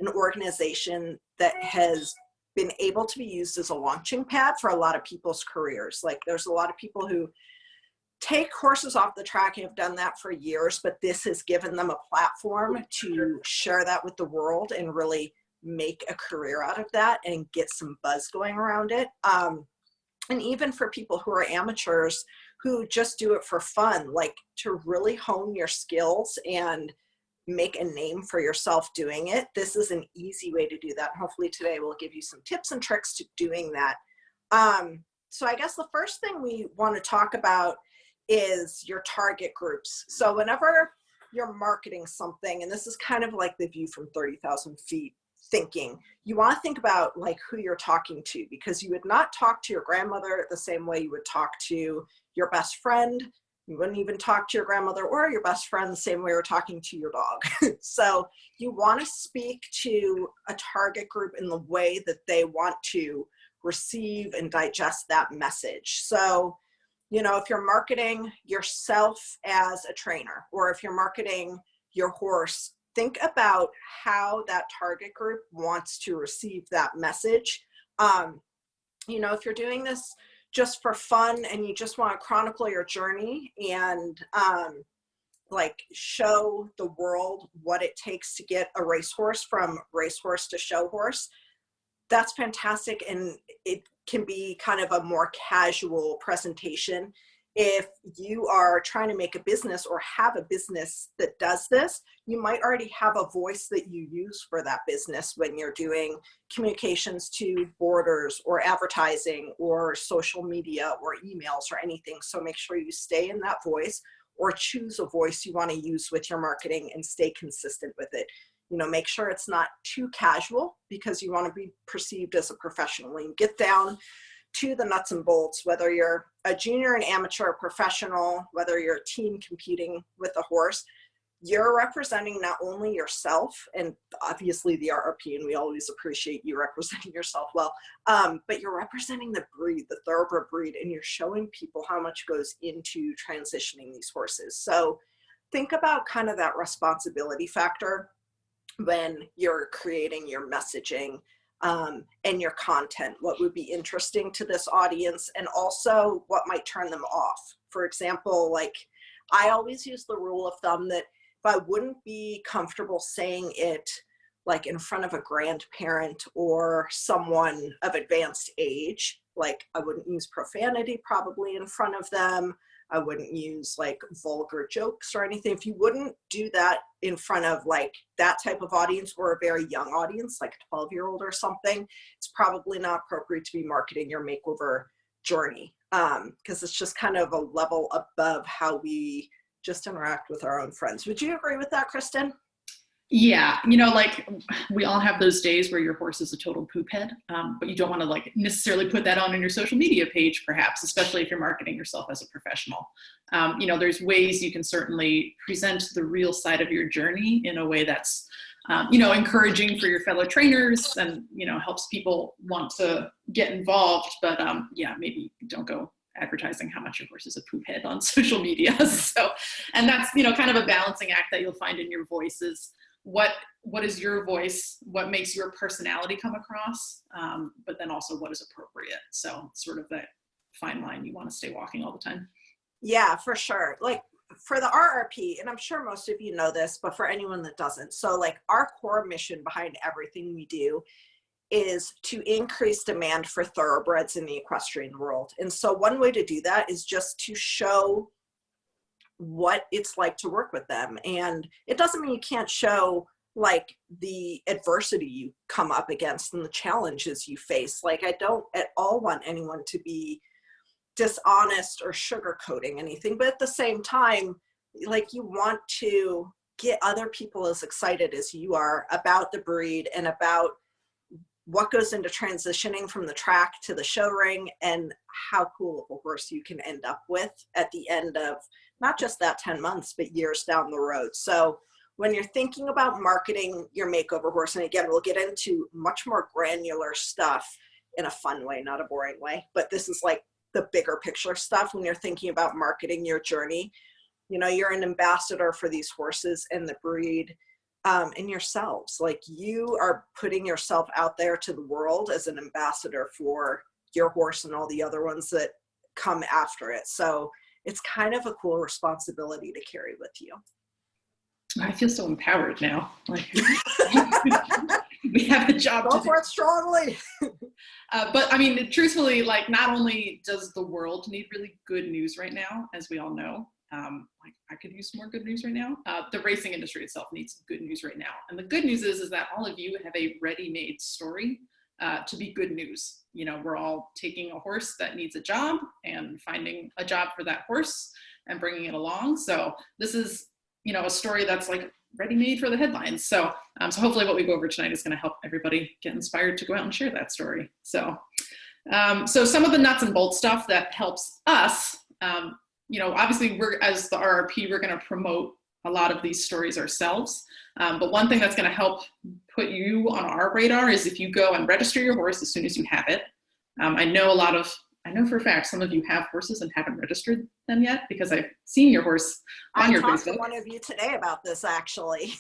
an organization that has been able to be used as a launching pad for a lot of people's careers. Like there's a lot of people who take horses off the track and have done that for years, but this has given them a platform to share that with the world and really make a career out of that and get some buzz going around it. And even for people who are amateurs who just do it for fun, like to really hone your skills and make a name for yourself doing it, this is an easy way to do that. Hopefully today we'll give you some tips and tricks to doing that. So I guess the first thing we want to talk about is your target groups. So whenever you're marketing something, and this is kind of like the view from 30,000 feet thinking, you want to think about like who you're talking to, because you would not talk to your grandmother the same way you would talk to your best friend. You wouldn't even talk to your grandmother or your best friend the same way you're talking to your dog. So you want to speak to a target group in the way that they want to receive and digest that message. So, you know, if you're marketing yourself as a trainer, or if you're marketing your horse, think about how that target group wants to receive that message. You know, if you're doing this just for fun and you just want to chronicle your journey and like show the world what it takes to get a racehorse from racehorse to show horse, that's fantastic. And it can be kind of a more casual presentation. If you are trying to make a business or have a business that does this, you might already have a voice that you use for that business when you're doing communications to boarders or advertising or social media or emails or anything. So make sure you stay in that voice, or choose a voice you want to use with your marketing and stay consistent with it. You know, make sure it's not too casual, because you want to be perceived as a professional. When you get down to the nuts and bolts, whether you're a junior, an amateur, a professional, whether you're a team competing with a horse, you're representing not only yourself and obviously the RRP, and we always appreciate you representing yourself well, but you're representing the breed, the thoroughbred breed, and you're showing people how much goes into transitioning these horses. So think about kind of that responsibility factor when you're creating your messaging and your content. What would be interesting to this audience, and also what might turn them off. For example, like I always use the rule of thumb that if I wouldn't be comfortable saying it like in front of a grandparent or someone of advanced age, like I wouldn't use profanity probably in front of them. I wouldn't use like vulgar jokes or anything. If you wouldn't do that in front of like that type of audience, or a very young audience, like a 12-year-old or something, it's probably not appropriate to be marketing your makeover journey, because it's just kind of a level above how we just interact with our own friends. Would you agree with that, Kristen? Yeah, you know, like we all have those days where your horse is a total poop head, but you don't want to like necessarily put that on your social media page, perhaps, especially if you're marketing yourself as a professional. You know, there's ways you can certainly present the real side of your journey in a way that's, you know, encouraging for your fellow trainers and, you know, helps people want to get involved. But yeah, maybe don't go advertising how much your horse is a poop head on social media. So, and that's, you know, kind of a balancing act that you'll find in your voices. What is your voice? What makes your personality come across? But then also what is appropriate. So sort of that fine line you want to stay walking all the time. Yeah, for sure. Like for the RRP, and I'm sure most of you know this, but for anyone that doesn't, so like our core mission behind everything we do is to increase demand for thoroughbreds in the equestrian world. And so one way to do that is just to show what it's like to work with them. And it doesn't mean you can't show like the adversity you come up against and the challenges you face. Like I don't at all want anyone to be dishonest or sugarcoating anything, but at the same time, like you want to get other people as excited as you are about the breed and about what goes into transitioning from the track to the show ring, and how cool of a horse you can end up with at the end of not just that 10 months, but years down the road. So when you're thinking about marketing your makeover horse, and again, we'll get into much more granular stuff in a fun way, not a boring way, but this is like the bigger picture stuff. When you're thinking about marketing your journey, you know, you're an ambassador for these horses and the breed. and yourselves. Like, you are putting yourself out there to the world as an ambassador for your horse and all the other ones that come after it. So it's kind of a cool responsibility to carry with you. I feel so empowered now. Like we have a job Go to for do. it strongly. But I mean, truthfully, like, not only does the world need really good news right now, as we all know, like, I could use more good news right now. The racing industry itself needs good news right now. And the good news is that all of you have a ready-made story to be good news. You know, we're all taking a horse that needs a job and finding a job for that horse and bringing it along. So this is, you know, a story that's like ready-made for the headlines. So, so hopefully what we go over tonight is going to help everybody get inspired to go out and share that story. So, so some of the nuts and bolts stuff that helps us, you know, obviously we're, as the RRP, we're going to promote a lot of these stories ourselves. But one thing that's going to help put you on our radar is if you go and register your horse as soon as you have it. I know for a fact some of you have horses and haven't registered them yet, because I've seen your horse on your Facebook. I talked to one of you today about this, actually.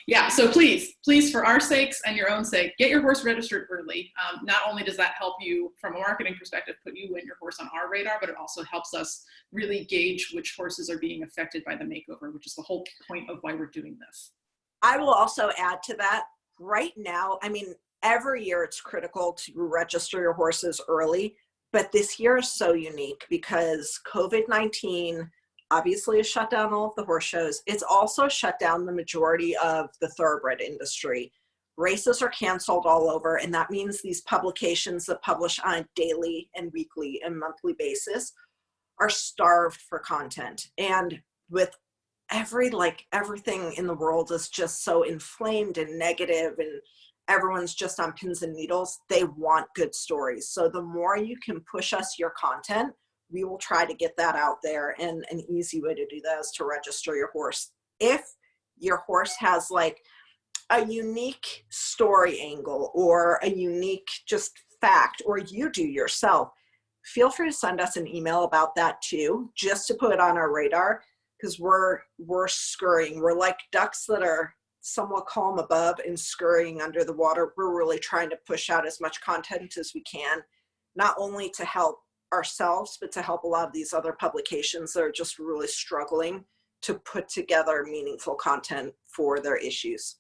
Yeah, so please, for our sakes and your own sake, get your horse registered early. Not only does that help you from a marketing perspective, put you and your horse on our radar, but it also helps us really gauge which horses are being affected by the makeover, which is the whole point of why we're doing this. I will also add to that, right now, I mean, every year it's critical to register your horses early, but this year is so unique because COVID-19 obviously has shut down all of the horse shows. It's also shut down the majority of the thoroughbred industry. Races are canceled all over, and that means these publications that publish on a daily and weekly and monthly basis are starved for content. And with everything in the world is just so inflamed and negative, and everyone's just on pins and needles, they want good stories. So the more you can push us your content, we will try to get that out there. And an easy way to do that is to register your horse. If your horse has like a unique story angle or a unique just fact, or you do yourself, feel free to send us an email about that too, just to put it on our radar, because we're scurrying. We're like ducks that are somewhat calm above and scurrying under the water. We're really trying to push out as much content as we can, not only to help ourselves, but to help a lot of these other publications that are just really struggling to put together meaningful content for their issues.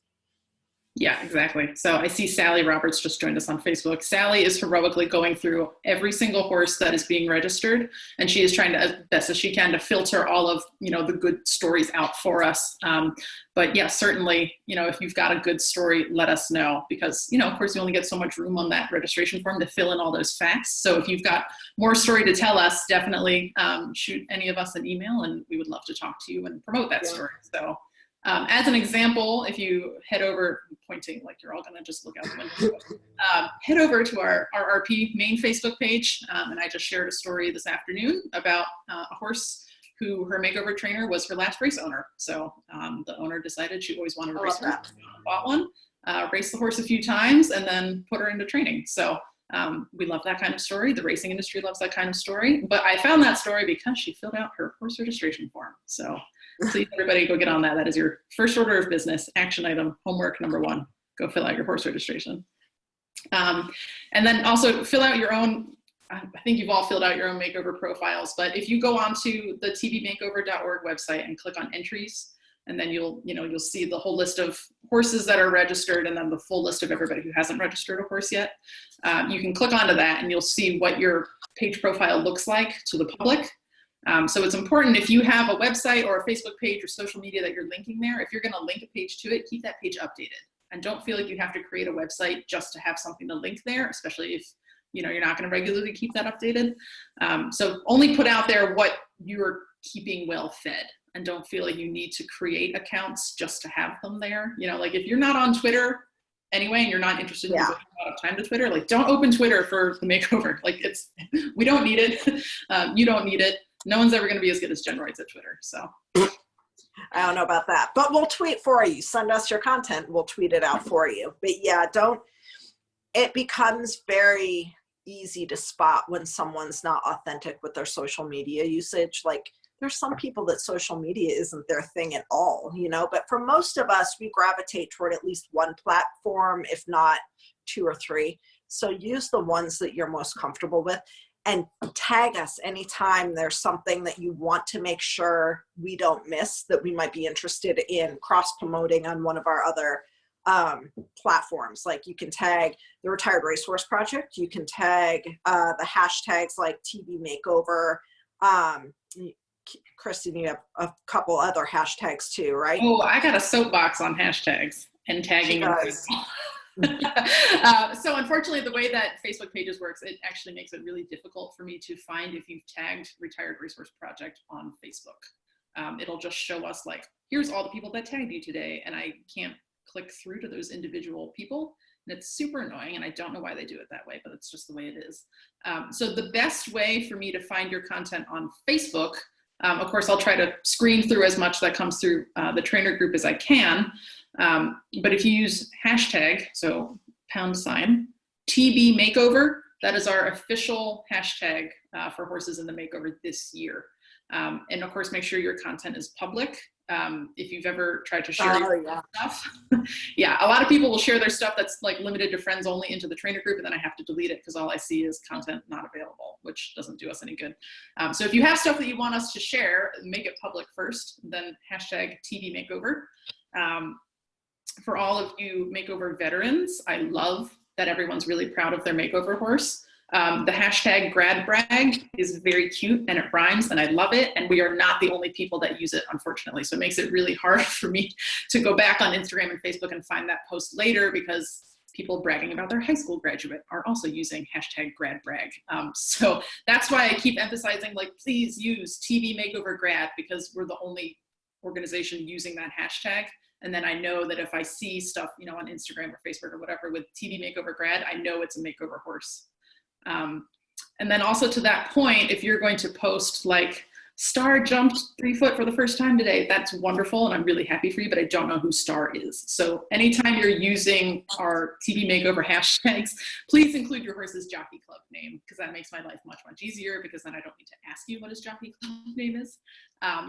Yeah, exactly. So I see Sally Roberts just joined us on Facebook. Sally is heroically going through every single horse that is being registered, and she is trying to, as best as she can, to filter all of, you know, the good stories out for us. But yeah, certainly, you know, if you've got a good story, let us know, because, you know, of course, you only get so much room on that registration form to fill in all those facts. So if you've got more story to tell us, definitely shoot any of us an email, and we would love to talk to you and promote that story. So. As an example, if you head over, I'm pointing like you're all gonna just look out the window, head over to our RP main Facebook page, and I just shared a story this afternoon about a horse who her makeover trainer was her last race owner. So the owner decided she always wanted to race her, bought one, raced the horse a few times, and then put her into training. So we love that kind of story. The racing industry loves that kind of story. But I found that story because she filled out her horse registration form. So please, everybody, go get on that. That is your first order of business, action item, homework number 1. Go fill out your horse registration. And then also fill out your own, I think you've all filled out your own makeover profiles, but if you go onto the tvmakeover.org website and click on entries, and then you'll see the whole list of horses that are registered, and then the full list of everybody who hasn't registered a horse yet. You can click onto that and you'll see what your page profile looks like to the public. So it's important, if you have a website or a Facebook page or social media that you're linking there, if you're going to link a page to it, keep that page updated. And don't feel like you have to create a website just to have something to link there, especially if you're not going to regularly keep that updated. So only put out there what you're keeping well fed, and don't feel like you need to create accounts just to have them there. Like if you're not on Twitter anyway, and you're not interested in devoting a lot of time to Twitter, like don't open Twitter for the makeover. Like we don't need it. You don't need it. No one's ever going to be as good as Jen Royds at Twitter. So I don't know about that, but we'll tweet for you. Send us your content. We'll tweet it out for you. But yeah, it becomes very easy to spot when someone's not authentic with their social media usage. Like there's some people that social media isn't their thing at all, you know, but for most of us, we gravitate toward at least one platform, if not 2 or 3. So use the ones that you're most comfortable with, and tag us anytime there's something that you want to make sure we don't miss, that we might be interested in cross promoting on one of our other platforms. Like you can tag the Retired Racehorse Project, you can tag the hashtags like TV Makeover. Kristen, you have a couple other hashtags too, right? Oh, I got a soapbox on hashtags and tagging. So unfortunately, the way that Facebook pages works, it actually makes it really difficult for me to find if you've tagged Retired Racehorse Project on Facebook. It'll just show us like, here's all the people that tagged you today, and I can't click through to those individual people. And it's super annoying, and I don't know why they do it that way, but it's just the way it is. So the best way for me to find your content on Facebook, of course, I'll try to screen through as much that comes through the trainer group as I can. But if you use hashtag, so # TB Makeover, that is our official hashtag for horses in the makeover this year. And of course, make sure your content is public. If you've ever tried to share stuff, yeah, a lot of people will share their stuff that's like limited to friends only into the trainer group, and then I have to delete it because all I see is content not available, which doesn't do us any good. So if you have stuff that you want us to share, make it public first, then hashtag TV Makeover. For all of you makeover veterans, I love that everyone's really proud of their makeover horse. The hashtag grad brag is very cute and it rhymes and I love it. And we are not the only people that use it, unfortunately. So it makes it really hard for me to go back on Instagram and Facebook and find that post later, because people bragging about their high school graduate are also using hashtag grad brag. So that's why I keep emphasizing, like, please use TV Makeover Grad, because we're the only organization using that hashtag. And then I know that if I see stuff, you know, on Instagram or Facebook or whatever with TV Makeover Grad, I know it's a makeover horse. And then also to that point, if you're going to post like Star jumped 3 foot for the first time today, that's wonderful. And I'm really happy for you, but I don't know who Star is. So anytime you're using our TV Makeover hashtags, please include your horse's jockey club name, because that makes my life much, much easier, because then I don't need to ask you what his jockey club name is.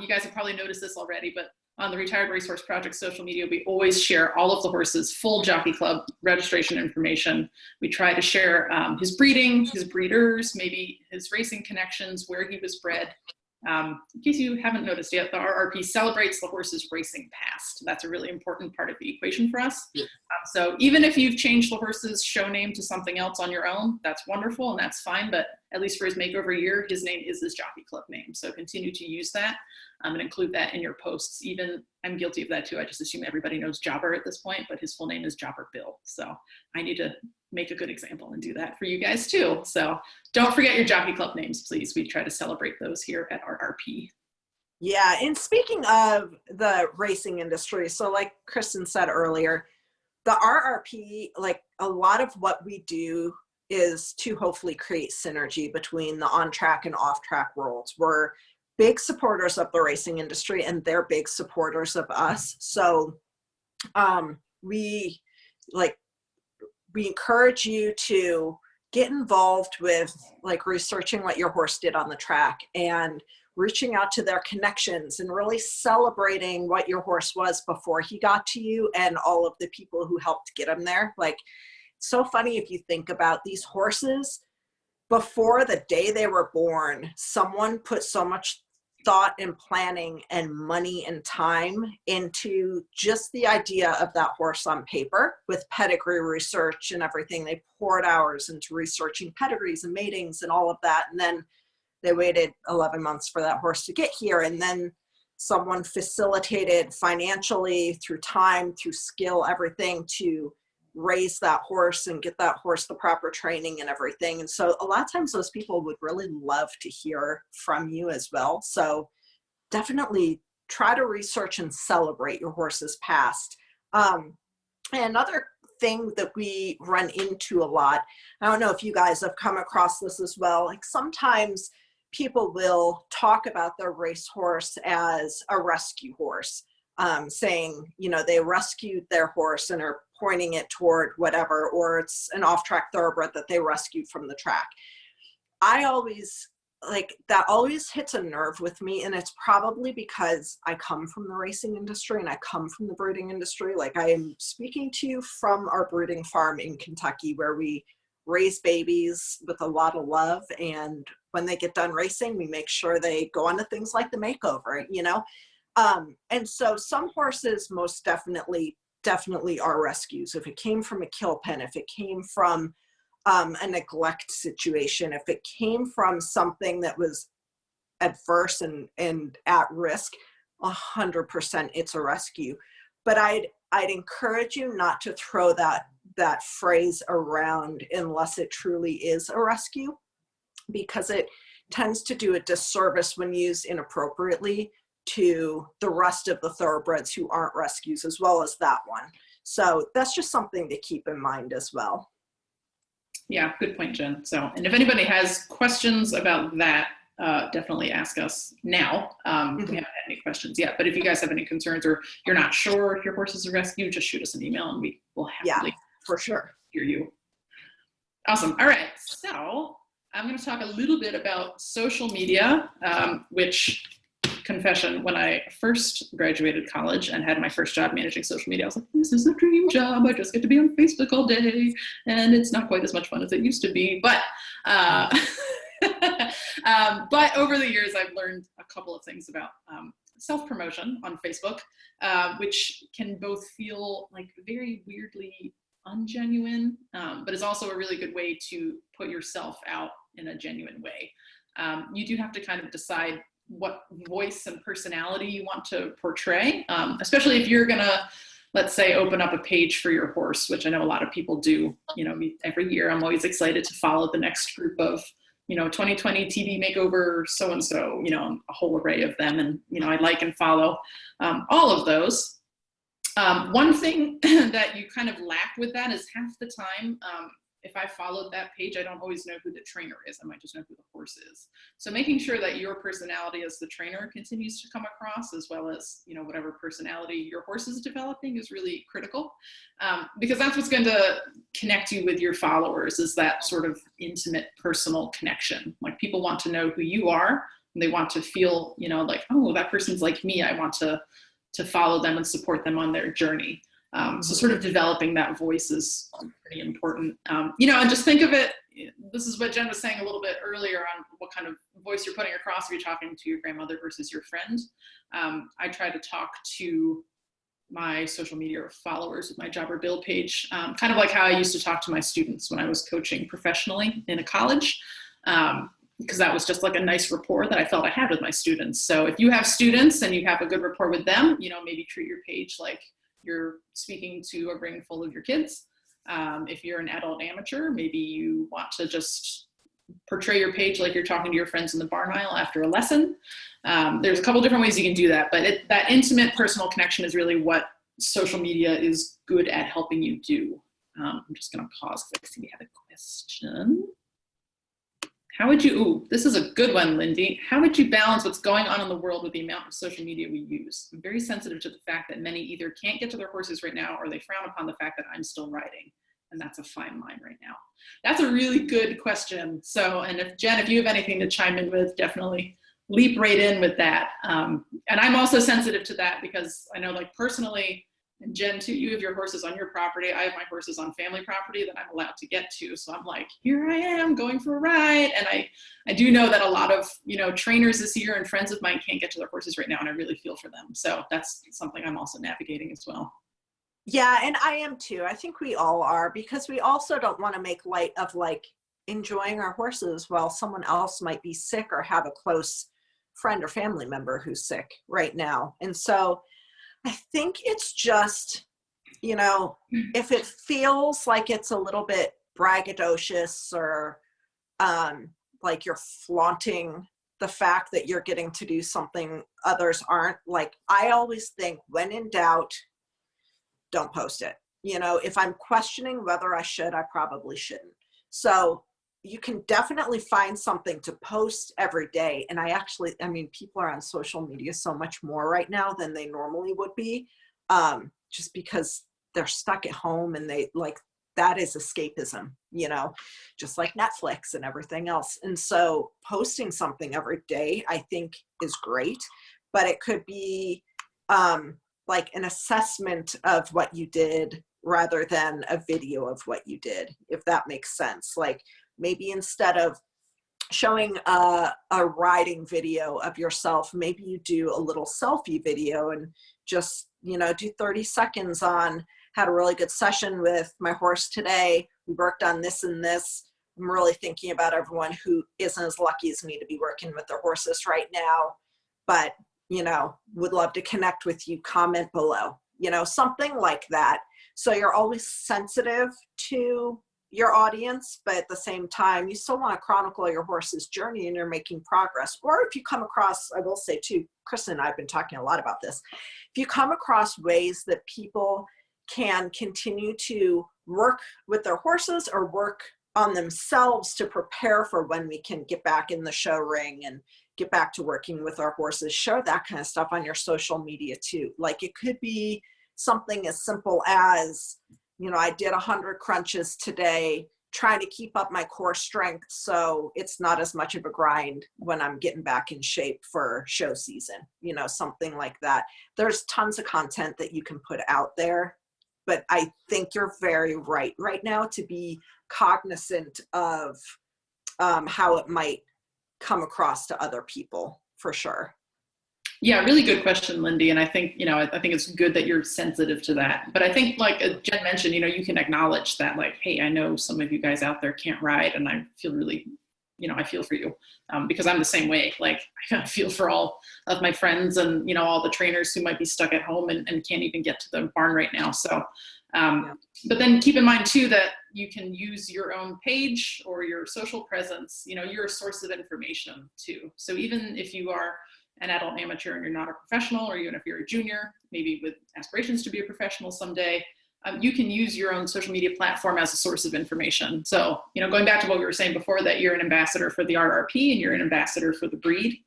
You guys have probably noticed this already, but on the Retired Racehorse Project social media, we always share all of the horses' full jockey club registration information. We try to share his breeding, his breeders, maybe his racing connections, where he was bred. In case you haven't noticed yet, the RRP celebrates the horse's racing past. That's a really important part of the equation for us. So even if you've changed the horse's show name to something else on your own, that's wonderful and that's fine. But at least for his makeover year, his name is his jockey club name. So continue to use that and include that in your posts. Even I'm guilty of that too. I just assume everybody knows Jobber at this point, but his full name is Jobber Bill. So I need to make a good example and do that for you guys too. So don't forget your jockey club names, please. We try to celebrate those here at RRP. Yeah, and speaking of the racing industry, so like Kristen said earlier, the RRP, like a lot of what we do is to hopefully create synergy between the on-track and off-track worlds. We're big supporters of the racing industry and they're big supporters of us. So we encourage you to get involved with like researching what your horse did on the track and reaching out to their connections and really celebrating what your horse was before he got to you and all of the people who helped get him there. Like, it's so funny if you think about these horses before the day they were born, someone put so much thought and planning and money and time into just the idea of that horse on paper with pedigree research and everything. They poured hours into researching pedigrees and matings and all of that. And then they waited 11 months for that horse to get here. And then someone facilitated financially, through time, through skill, everything, to raise that horse and get that horse the proper training and everything. And so a lot of times those people would really love to hear from you as well. So definitely try to research and celebrate your horse's past. And another thing that we run into a lot, I don't know if you guys have come across this as well, like sometimes people will talk about their racehorse as a rescue horse, saying, you know, they rescued their horse and are pointing it toward whatever, or it's an off-track thoroughbred that they rescued from the track. I always like that always hits a nerve with me, and it's probably because I come from the racing industry and I come from the breeding industry. Like, I am speaking to you from our breeding farm in Kentucky, where we raise babies with a lot of love, and when they get done racing, we make sure they go on to things like the Makeover, you know. And so some horses most definitely are rescues. If it came from a kill pen, if it came from a neglect situation, if it came from something that was adverse and at risk, 100% it's a rescue. But I'd encourage you not to throw that phrase around unless it truly is a rescue, because it tends to do a disservice when used inappropriately to the rest of the thoroughbreds who aren't rescues, as well as that one. So that's just something to keep in mind as well. Yeah, good point, Jen. So, and if anybody has questions about that, definitely ask us now. We haven't had any questions yet, but if you guys have any concerns or you're not sure if your horse is a rescue, just shoot us an email and we will happily for sure hear you. Awesome. All right. So I'm going to talk a little bit about social media, which, confession, when I first graduated college and had my first job managing social media, I was like, this is a dream job. I just get to be on Facebook all day. And it's not quite as much fun as it used to be. But but over the years, I've learned a couple of things about self-promotion on Facebook, which can both feel like very weirdly ungenuine, but is also a really good way to put yourself out in a genuine way. You do have to kind of decide what voice and personality you want to portray, especially if you're gonna, let's say, open up a page for your horse, which I know a lot of people do. You know, every year I'm always excited to follow the next group of, 2020 TV makeover so-and-so, a whole array of them. And, I like and follow all of those. One thing that you kind of lack with that is half the time, if I followed that page, I don't always know who the trainer is. I might just know who the horse is. So making sure that your personality as the trainer continues to come across, as well as, whatever personality your horse is developing, is really critical, because that's what's going to connect you with your followers, is that sort of intimate personal connection. Like, people want to know who you are, and they want to feel, like, oh, that person's like me. I want to follow them and support them on their journey. So sort of developing that voice is pretty important. And just think of it, this is what Jen was saying a little bit earlier on what kind of voice you're putting across if you're talking to your grandmother versus your friend. I try to talk to my social media followers with my Jobber Bill page, kind of like how I used to talk to my students when I was coaching professionally in a college, because that was just like a nice rapport that I felt I had with my students. So if you have students and you have a good rapport with them, maybe treat your page like you're speaking to a ring full of your kids. If you're an adult amateur, maybe you want to just portray your page like you're talking to your friends in the barn aisle after a lesson. There's a couple different ways you can do that, but that intimate personal connection is really what social media is good at helping you do. I'm just going to pause because I see we have a question. How would you, this is a good one, Lindy. How would you balance what's going on in the world with the amount of social media we use? I'm very sensitive to the fact that many either can't get to their horses right now, or they frown upon the fact that I'm still riding. And that's a fine line right now. That's a really good question. So, and if Jen, if you have anything to chime in with, definitely leap right in with that. And I'm also sensitive to that because I know, like, personally, and Jen too, you have your horses on your property. I have my horses on family property that I'm allowed to get to. So I'm like, here I am going for a ride. And I do know that a lot of, trainers this year and friends of mine can't get to their horses right now. And I really feel for them. So that's something I'm also navigating as well. Yeah, and I am too. I think we all are, because we also don't want to make light of, like, enjoying our horses while someone else might be sick or have a close friend or family member who's sick right now. And so I think it's just, if it feels like it's a little bit braggadocious or like you're flaunting the fact that you're getting to do something others aren't, like, I always think, when in doubt, don't post it. If I'm questioning whether I should, I probably shouldn't. So you can definitely find something to post every day. And people are on social media so much more right now than they normally would be, just because they're stuck at home and they, like, that is escapism, you know, just like Netflix and everything else. And so posting something every day, I think, is great, but it could be like an assessment of what you did rather than a video of what you did, if that makes sense. Like maybe instead of showing a riding video of yourself, maybe you do a little selfie video and just, you know, do 30 seconds on, had a really good session with my horse today. We worked on this and this. I'm really thinking about everyone who isn't as lucky as me to be working with their horses right now, but, you know, would love to connect with you. Comment below, you know, something like that. So you're always sensitive to your audience, but at the same time, you still want to chronicle your horse's journey and you're making progress. Or if you come across, I will say too, Kristen and I have been talking a lot about this. If you come across ways that people can continue to work with their horses or work on themselves to prepare for when we can get back in the show ring and get back to working with our horses, share that kind of stuff on your social media too. Like it could be something as simple as, you know, I did 100 crunches today, trying to keep up my core strength so it's not as much of a grind when I'm getting back in shape for show season, you know, something like that. There's tons of content that you can put out there, but I think you're very right now to be cognizant of how it might come across to other people, for sure. Yeah, really good question, Lindy. And I think, you know, I think it's good that you're sensitive to that. But I think, like Jen mentioned, you know, you can acknowledge that, like, hey, I know some of you guys out there can't ride, and I feel really, you know, I feel for you, because I'm the same way. Like, I feel for all of my friends and, you know, all the trainers who might be stuck at home and can't even get to the barn right now. So, but then keep in mind too, that you can use your own page or your social presence, you know, you're a source of information too. So even if you are an adult amateur and you're not a professional, or even if you're a junior, maybe with aspirations to be a professional someday, you can use your own social media platform as a source of information. So, you know, going back to what we were saying before, that you're an ambassador for the RRP and you're an ambassador for the breed,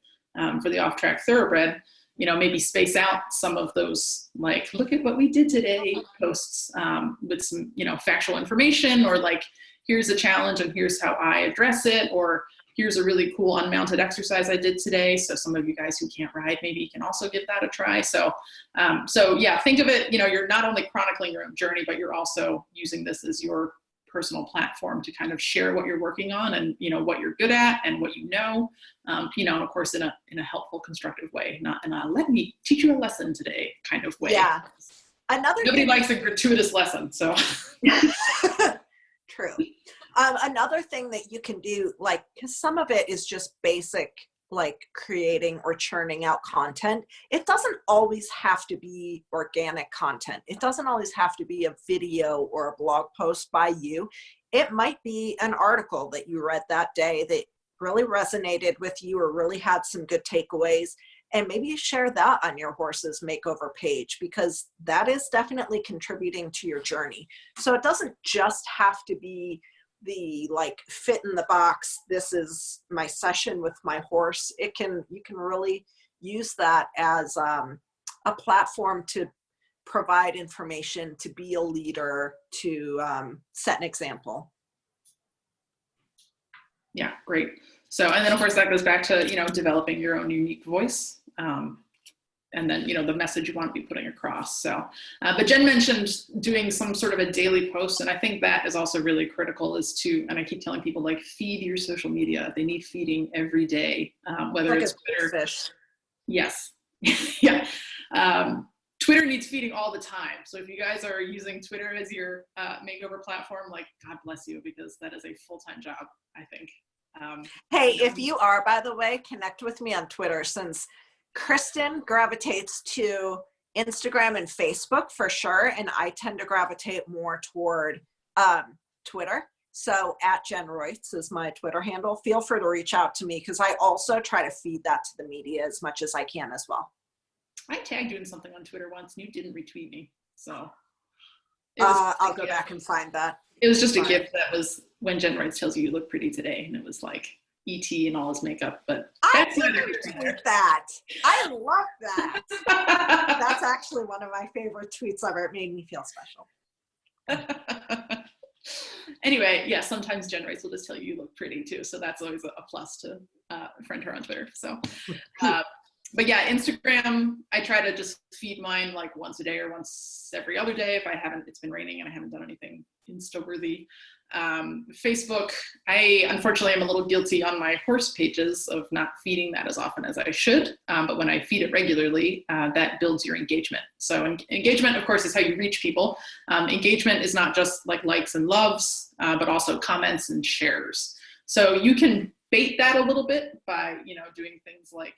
for the off-track thoroughbred, you know, maybe space out some of those, like, look at what we did today posts with some, you know, factual information, or like, here's a challenge and here's how I address it, or here's a really cool unmounted exercise I did today. So some of you guys who can't ride, maybe you can also give that a try. So, so yeah, think of it, you know, you're not only chronicling your own journey, but you're also using this as your personal platform to kind of share what you're working on and, you know, what you're good at and what you know, of course, in a helpful, constructive way, not in a let me teach you a lesson today kind of way. Yeah. Nobody likes a gratuitous lesson, so. True. Another thing that you can do, like, because some of it is just basic, like creating or churning out content. It doesn't always have to be organic content. It doesn't always have to be a video or a blog post by you. It might be an article that you read that day that really resonated with you or really had some good takeaways. And maybe you share that on your horse's makeover page, because that is definitely contributing to your journey. So it doesn't just have to be the like fit in the box, this is my session with my horse. You can really use that as a platform to provide information, to be a leader, to set an example. Yeah, great. So, and then of course that goes back to, you know, developing your own unique voice. And then, you know, the message you want to be putting across. So, but Jen mentioned doing some sort of a daily post. And I think that is also really critical, is to, and I keep telling people, like, feed your social media. They need feeding every day, whether like it's Twitter. Fish. Yes. Yeah. Twitter needs feeding all the time. So if you guys are using Twitter as your makeover platform, like, God bless you, because that is a full-time job, I think. Hey, if you are, by the way, connect with me on Twitter, since Kristen gravitates to Instagram and Facebook for sure, and I tend to gravitate more toward Twitter. So @JenRoyts is my Twitter handle. Feel free to reach out to me, because I also try to feed that to the media as much as I can as well. I tagged you in something on Twitter once and you didn't retweet me, so. I'll go back and find that. It was just a gift that was when Jen Wright tells you look pretty today, and it was like E.T. and all his makeup, but that's retweet that. I love that. That's actually one of my favorite tweets ever. It made me feel special. Anyway, yeah, sometimes Gen Rates will just tell you look pretty too. So that's always a plus to friend her on Twitter. So, but yeah, Instagram, I try to just feed mine like once a day or once every other day. If I haven't, it's been raining and I haven't done anything Insta-worthy. Facebook, I unfortunately am a little guilty on my horse pages of not feeding that as often as I should. But when I feed it regularly, that builds your engagement. So engagement, of course, is how you reach people. Engagement is not just like likes and loves, but also comments and shares. So you can bait that a little bit by, doing things like,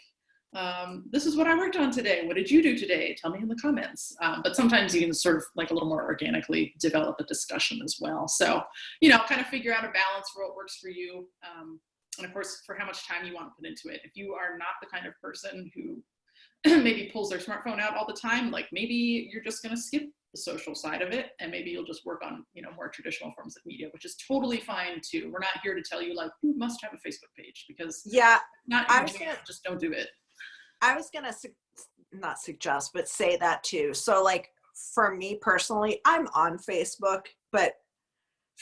this is what I worked on today. What did you do today? Tell me in the comments. But sometimes you can sort of like a little more organically develop a discussion as well. So, kind of figure out a balance for what works for you. And of course, for how much time you want to put into it. If you are not the kind of person who maybe pulls their smartphone out all the time, like maybe you're just going to skip the social side of it, and maybe you'll just work on more traditional forms of media, which is totally fine too. We're not here to tell you like you must have a Facebook page, because just don't do it. I was gonna not suggest, but say that too. So like for me personally, I'm on Facebook, but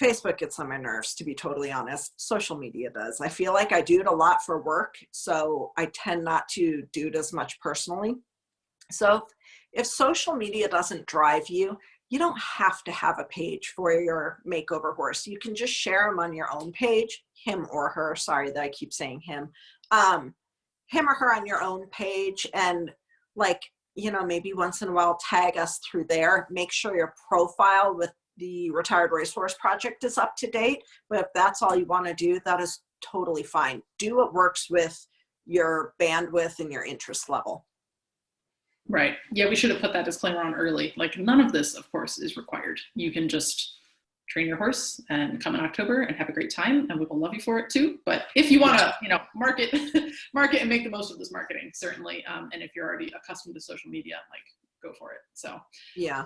Facebook gets on my nerves, to be totally honest. Social media does. I feel like I do it a lot for work, so I tend not to do it as much personally. So if social media doesn't drive you, you don't have to have a page for your makeover horse. You can just share them on your own page, him or her. Sorry that I keep saying him. Him or her on your own page, and like, maybe once in a while tag us through there. Make sure your profile with the Retired Racehorse Project is up to date. But if that's all you want to do, that is totally fine. Do what works with your bandwidth and your interest level. Right. Yeah, we should have put that disclaimer on early. Like, none of this, of course, is required. You can just train your horse and come in October and have a great time, and we will love you for it too. But if you want to, market and make the most of this marketing, certainly. And if you're already accustomed to social media, like, go for it. So yeah.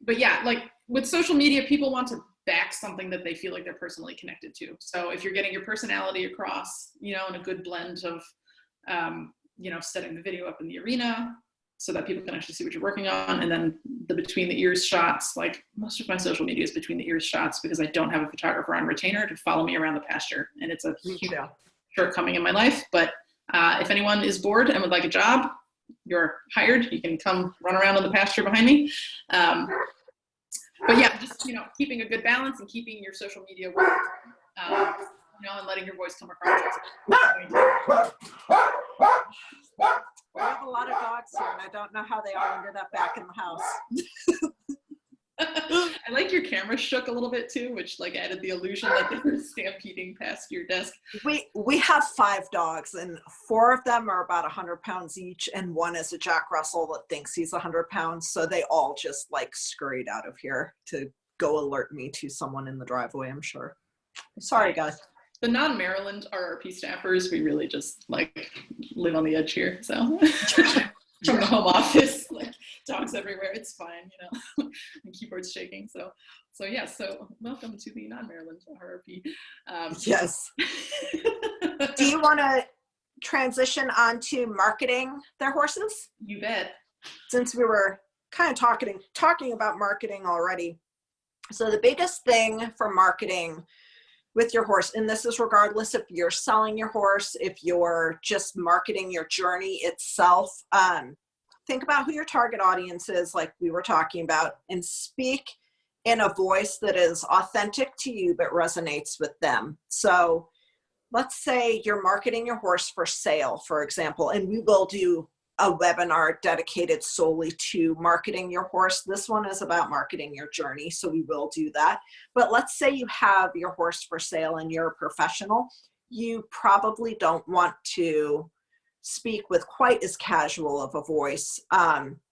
But yeah, like with social media, people want to back something that they feel like they're personally connected to. So if you're getting your personality across, in a good blend of, setting the video up in the arena so that people can actually see what you're working on, and then the between the ears shots. Like, most of my social media is between the ears shots because I don't have a photographer on retainer to follow me around the pasture, and it's a huge shortcoming in my life. But if anyone is bored and would like a job, you're hired. You can come run around on the pasture behind me. But yeah, just keeping a good balance and keeping your social media work, and letting your voice come across. We have a lot of dogs here, and I don't know how they all ended up back in the house. I like your camera shook a little bit too, which like added the illusion that they were stampeding past your desk. We have 5 dogs, and 4 of them are about 100 pounds each, and 1 is a Jack Russell that thinks he's 100 pounds. So they all just like scurried out of here to go alert me to someone in the driveway, I'm sure. Sorry, guys. The non-Maryland RRP staffers, we really just like live on the edge here. So from the home office, like dogs everywhere, it's fine, and keyboard's shaking. So yeah, so welcome to the non-Maryland RRP. Yes. Do you want to transition on to marketing their horses? You bet. Since we were kind of talking about marketing already. So the biggest thing for marketing with your horse, and this is regardless if you're selling your horse, if you're just marketing your journey itself, think about who your target audience is, like we were talking about, and speak in a voice that is authentic to you but resonates with them. So let's say you're marketing your horse for sale, for example, and we will do a webinar dedicated solely to marketing your horse. This one is about marketing your journey, so we will do that. But let's say you have your horse for sale and you're a professional. You probably don't want to speak with quite as casual of a voice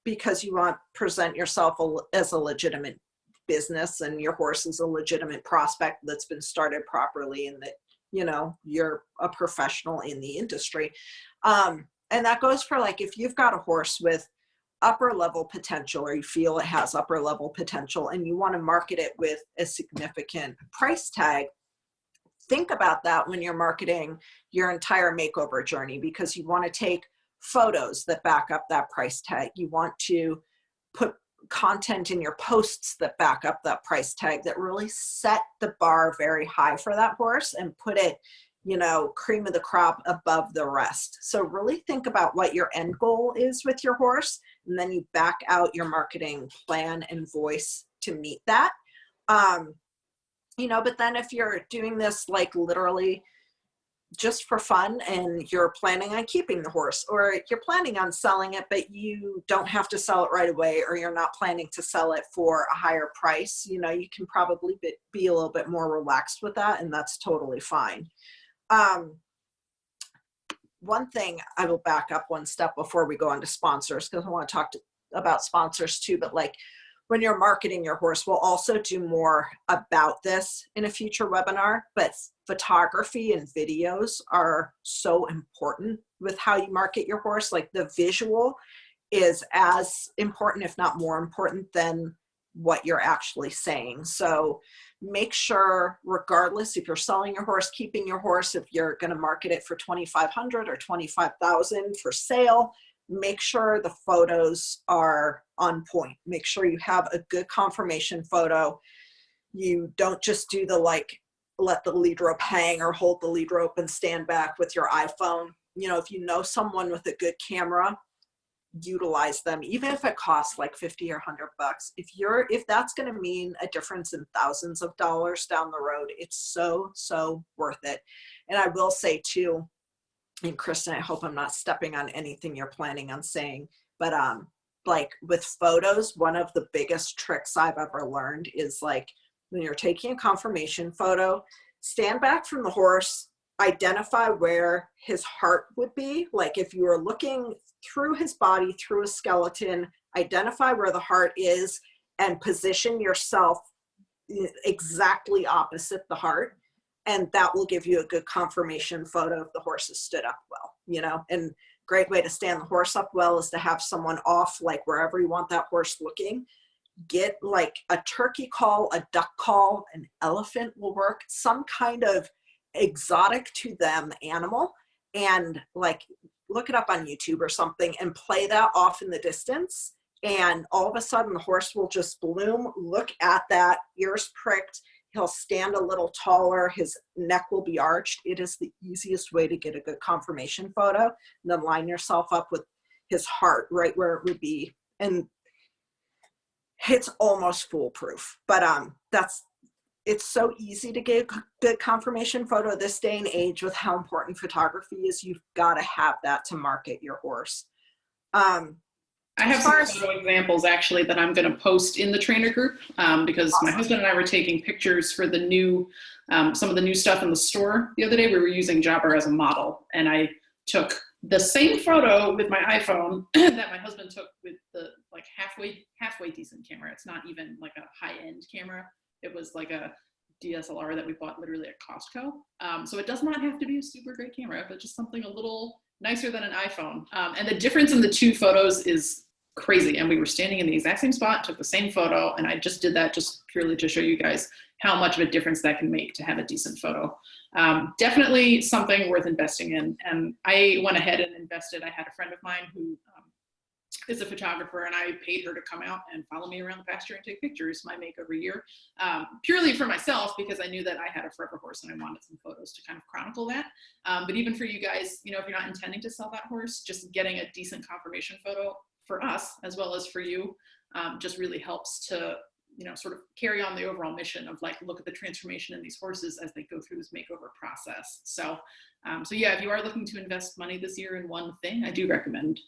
because you want to present yourself as a legitimate business, and your horse is a legitimate prospect that's been started properly, and that you're a professional in the industry. And that goes for like, if you've got a horse with upper level potential, or you feel it has upper level potential, and you want to market it with a significant price tag, think about that when you're marketing your entire makeover journey, because you want to take photos that back up that price tag. You want to put content in your posts that back up that price tag, that really set the bar very high for that horse and put it, you know, cream of the crop above the rest. So really think about what your end goal is with your horse, and then you back out your marketing plan and voice to meet that. You know, but then if you're doing this like literally just for fun and you're planning on keeping the horse, or you're planning on selling it but you don't have to sell it right away, or you're not planning to sell it for a higher price, you know, you can probably be a little bit more relaxed with that, and that's totally fine. One thing, I will back up one step before we go on to sponsors, because I want to talk about sponsors too, but like when you're marketing your horse, we'll also do more about this in a future webinar, but photography and videos are so important with how you market your horse. Like the visual is as important, if not more important, than what you're actually saying. So make sure, regardless if you're selling your horse, keeping your horse, if you're going to market it for $2,500 or $25,000 for sale, make sure the photos are on point. Make sure you have a good confirmation photo. You don't just do the like, let the lead rope hang or hold the lead rope and stand back with your iPhone. You know, if you know someone with a good camera, utilize them, even if it costs like 50 or 100 bucks. If that's going to mean a difference in thousands of dollars down the road, it's so worth it. And I will say too, and Kristen, I hope I'm not stepping on anything you're planning on saying, but like with photos, one of the biggest tricks I've ever learned is like when you're taking a confirmation photo, stand back from the horse, identify where his heart would be. Like if you were looking through his body, through a skeleton, identify where the heart is and position yourself exactly opposite the heart. And that will give you a good confirmation photo if the horse has stood up well, you know. And great way to stand the horse up well is to have someone off, like wherever you want that horse looking. Get like a turkey call, a duck call, an elephant will work, some kind of exotic to them animal, and like look it up on YouTube or something and play that off in the distance. And all of a sudden the horse will just bloom, look at that, ears pricked, he'll stand a little taller, his neck will be arched. It is the easiest way to get a good confirmation photo. And then line yourself up with his heart right where it would be. And it's almost foolproof, but it's so easy to get a good confirmation photo this day and age with how important photography is. You've got to have that to market your horse. I have some photo examples actually that I'm going to post in the trainer group because awesome. My husband and I were taking pictures for the new, some of the new stuff in the store the other day. We were using Jobber as a model, and I took the same photo with my iPhone that my husband took with the like halfway decent camera. It's not even like a high-end camera. It was like a DSLR that we bought literally at Costco. So it does not have to be a super great camera, but just something a little nicer than an iPhone. And the difference in the two photos is crazy. And we were standing in the exact same spot, took the same photo, and I just did that just purely to show you guys how much of a difference that can make to have a decent photo. Definitely something worth investing in. And I went ahead and invested. I had a friend of mine who is a photographer, and I paid her to come out and follow me around the pasture and take pictures my makeover year, purely for myself because I knew that I had a forever horse and I wanted some photos to kind of chronicle that. But even for you guys, you know, if you're not intending to sell that horse, just getting a decent confirmation photo for us as well as for you just really helps to, you know, sort of carry on the overall mission of like, look at the transformation in these horses as they go through this makeover process. So yeah, if you are looking to invest money this year in one thing, I do recommend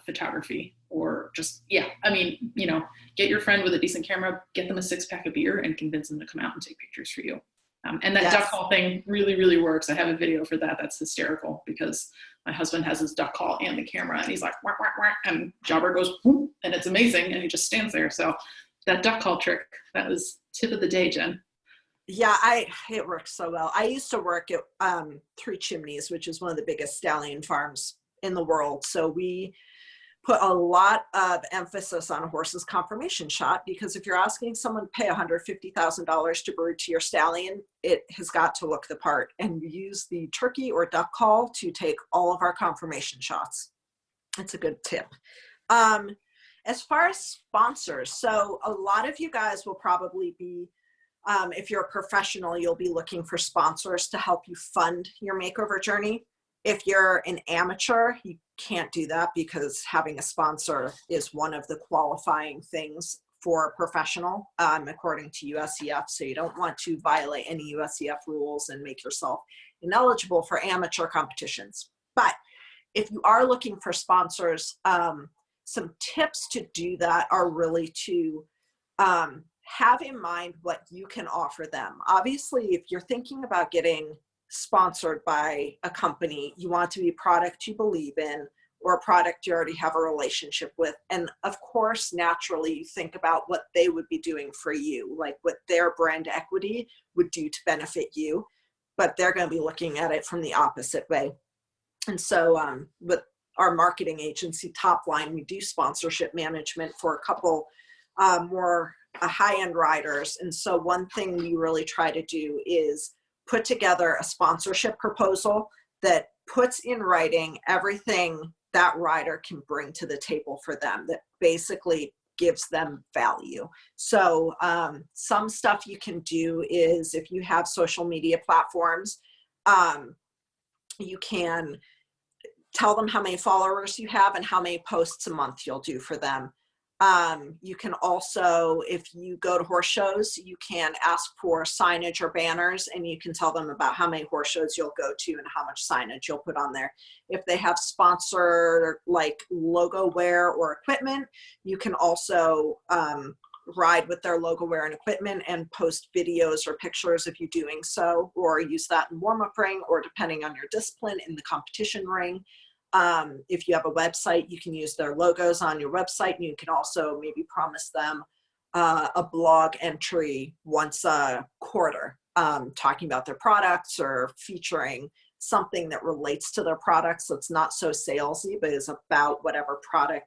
photography, or just, yeah, I mean, you know, get your friend with a decent camera, get them a 6-pack of beer and convince them to come out and take pictures for you. And that yes. Duck call thing really, really works. I have a video for that. That's hysterical because my husband has his duck call and the camera and he's like, wah, wah, wah, and Jobber goes, whoop, and it's amazing. And he just stands there. So that duck call trick, that was tip of the day, Jen. Yeah, it works so well. I used to work at Three Chimneys, which is one of the biggest stallion farms in the world. So we put a lot of emphasis on a horse's confirmation shot, because if you're asking someone to pay $150,000 to brood to your stallion, it has got to look the part. And we use the turkey or duck call to take all of our confirmation shots. It's a good tip. As far as sponsors, so a lot of you guys will probably be, if you're a professional, you'll be looking for sponsors to help you fund your makeover journey. If you're an amateur, you can't do that because having a sponsor is one of the qualifying things for a professional, according to USEF. So you don't want to violate any USEF rules and make yourself ineligible for amateur competitions. But if you are looking for sponsors, some tips to do that are really to have in mind what you can offer them. Obviously, if you're thinking about getting sponsored by a company, you want to be a product you believe in or a product you already have a relationship with. And of course, naturally, you think about what they would be doing for you, like what their brand equity would do to benefit you, but they're going to be looking at it from the opposite way. And so with our marketing agency, Topline, we do sponsorship management for a couple more high-end riders. And so one thing we really try to do is put together a sponsorship proposal that puts in writing everything that rider can bring to the table for them, that basically gives them value. So some stuff you can do is, if you have social media platforms, you can tell them how many followers you have and how many posts a month you'll do for them. You can also, if you go to horse shows, you can ask for signage or banners, and you can tell them about how many horse shows you'll go to and how much signage you'll put on there. If they have sponsored like logo wear or equipment, you can also ride with their logo wear and equipment and post videos or pictures if you're doing so, or use that in warm-up ring, or depending on your discipline, in the competition ring. If you have a website, you can use their logos on your website, and you can also maybe promise them a blog entry once a quarter, talking about their products or featuring something that relates to their products. So it's not so salesy, but is about whatever product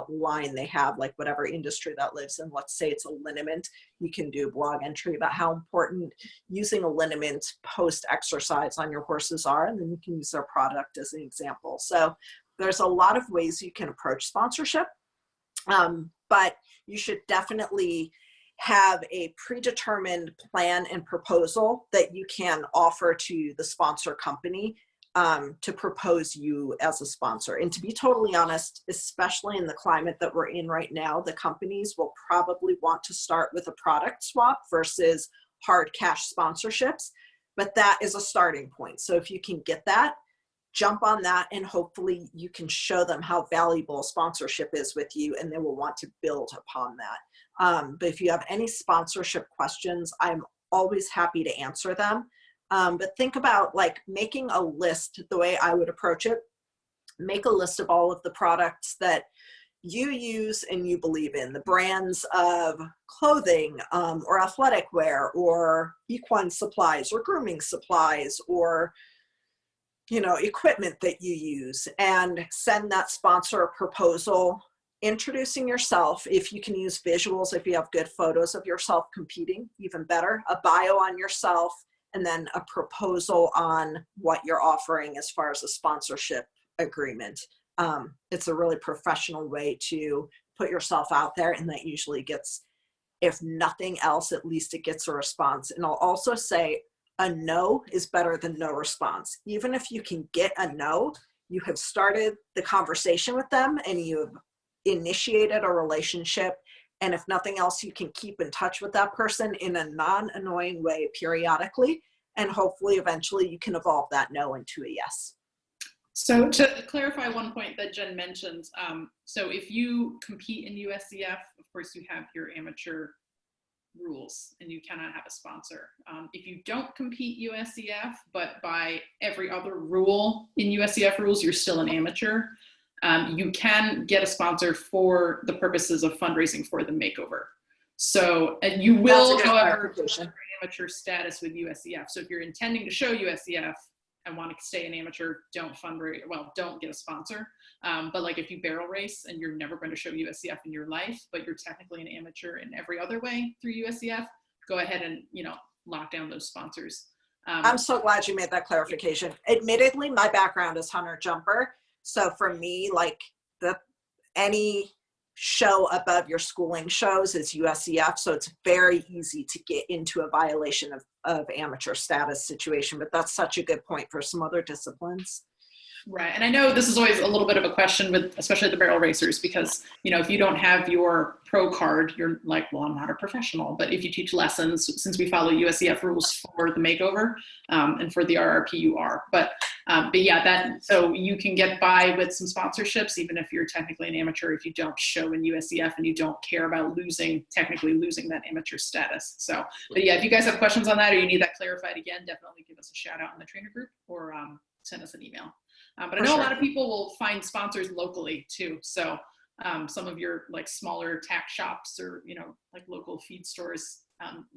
line they have, like whatever industry that lives in. Let's say it's a liniment. You can do a blog entry about how important using a liniment post-exercise on your horses are, and then you can use their product as an example. So there's a lot of ways you can approach sponsorship, but you should definitely have a predetermined plan and proposal that you can offer to the sponsor company to propose you as a sponsor. And to be totally honest, especially in the climate that we're in right now, the companies will probably want to start with a product swap versus hard cash sponsorships, but that is a starting point. So if you can get that, jump on that, and hopefully you can show them how valuable sponsorship is with you, and they will want to build upon that. But if you have any sponsorship questions, I'm always happy to answer them. But think about like making a list. The way I would approach it, make a list of all of the products that you use and you believe in, the brands of clothing or athletic wear or equine supplies or grooming supplies or equipment that you use, and send that sponsor a proposal introducing yourself. If you can use visuals, if you have good photos of yourself competing, even better, a bio on yourself, and then a proposal on what you're offering as far as a sponsorship agreement. It's a really professional way to put yourself out there, and that usually gets, if nothing else, at least it gets a response. And I'll also say a no is better than no response. Even if you can get a no, you have started the conversation with them and you have initiated a relationship. And if nothing else, you can keep in touch with that person in a non-annoying way periodically. And hopefully eventually you can evolve that no into a yes. So to clarify one point that Jen mentioned, so if you compete in USEF, of course you have your amateur rules and you cannot have a sponsor. If you don't compete USEF, but by every other rule in USEF rules, you're still an amateur, you can get a sponsor for the purposes of fundraising for the makeover. So, and you will, however, amateur status with USEF. So if you're intending to show USEF and want to stay an amateur, don't fundraise, well, don't get a sponsor. But like if you barrel race and you're never going to show USEF in your life, but you're technically an amateur in every other way through USEF, go ahead and, lock down those sponsors. I'm so glad you made that clarification. Admittedly, my background is hunter jumper. So for me, like any show above your schooling shows is USEF. So it's very easy to get into a violation of amateur status situation, but that's such a good point for some other disciplines. Right. And I know this is always a little bit of a question with, especially the barrel racers, because, you know, if you don't have your pro card, you're like, well, I'm not a professional. But if you teach lessons, since we follow USEF rules for the Makeover and for the RRP, you are. But yeah, so you can get by with some sponsorships, even if you're technically an amateur, if you don't show in USEF and you don't care about technically losing that amateur status. So, but yeah, if you guys have questions on that or you need that clarified again, definitely give us a shout out in the trainer group or send us an email. But I know a lot of people will find sponsors locally too. So some of your like smaller tack shops or, you know, like local feed stores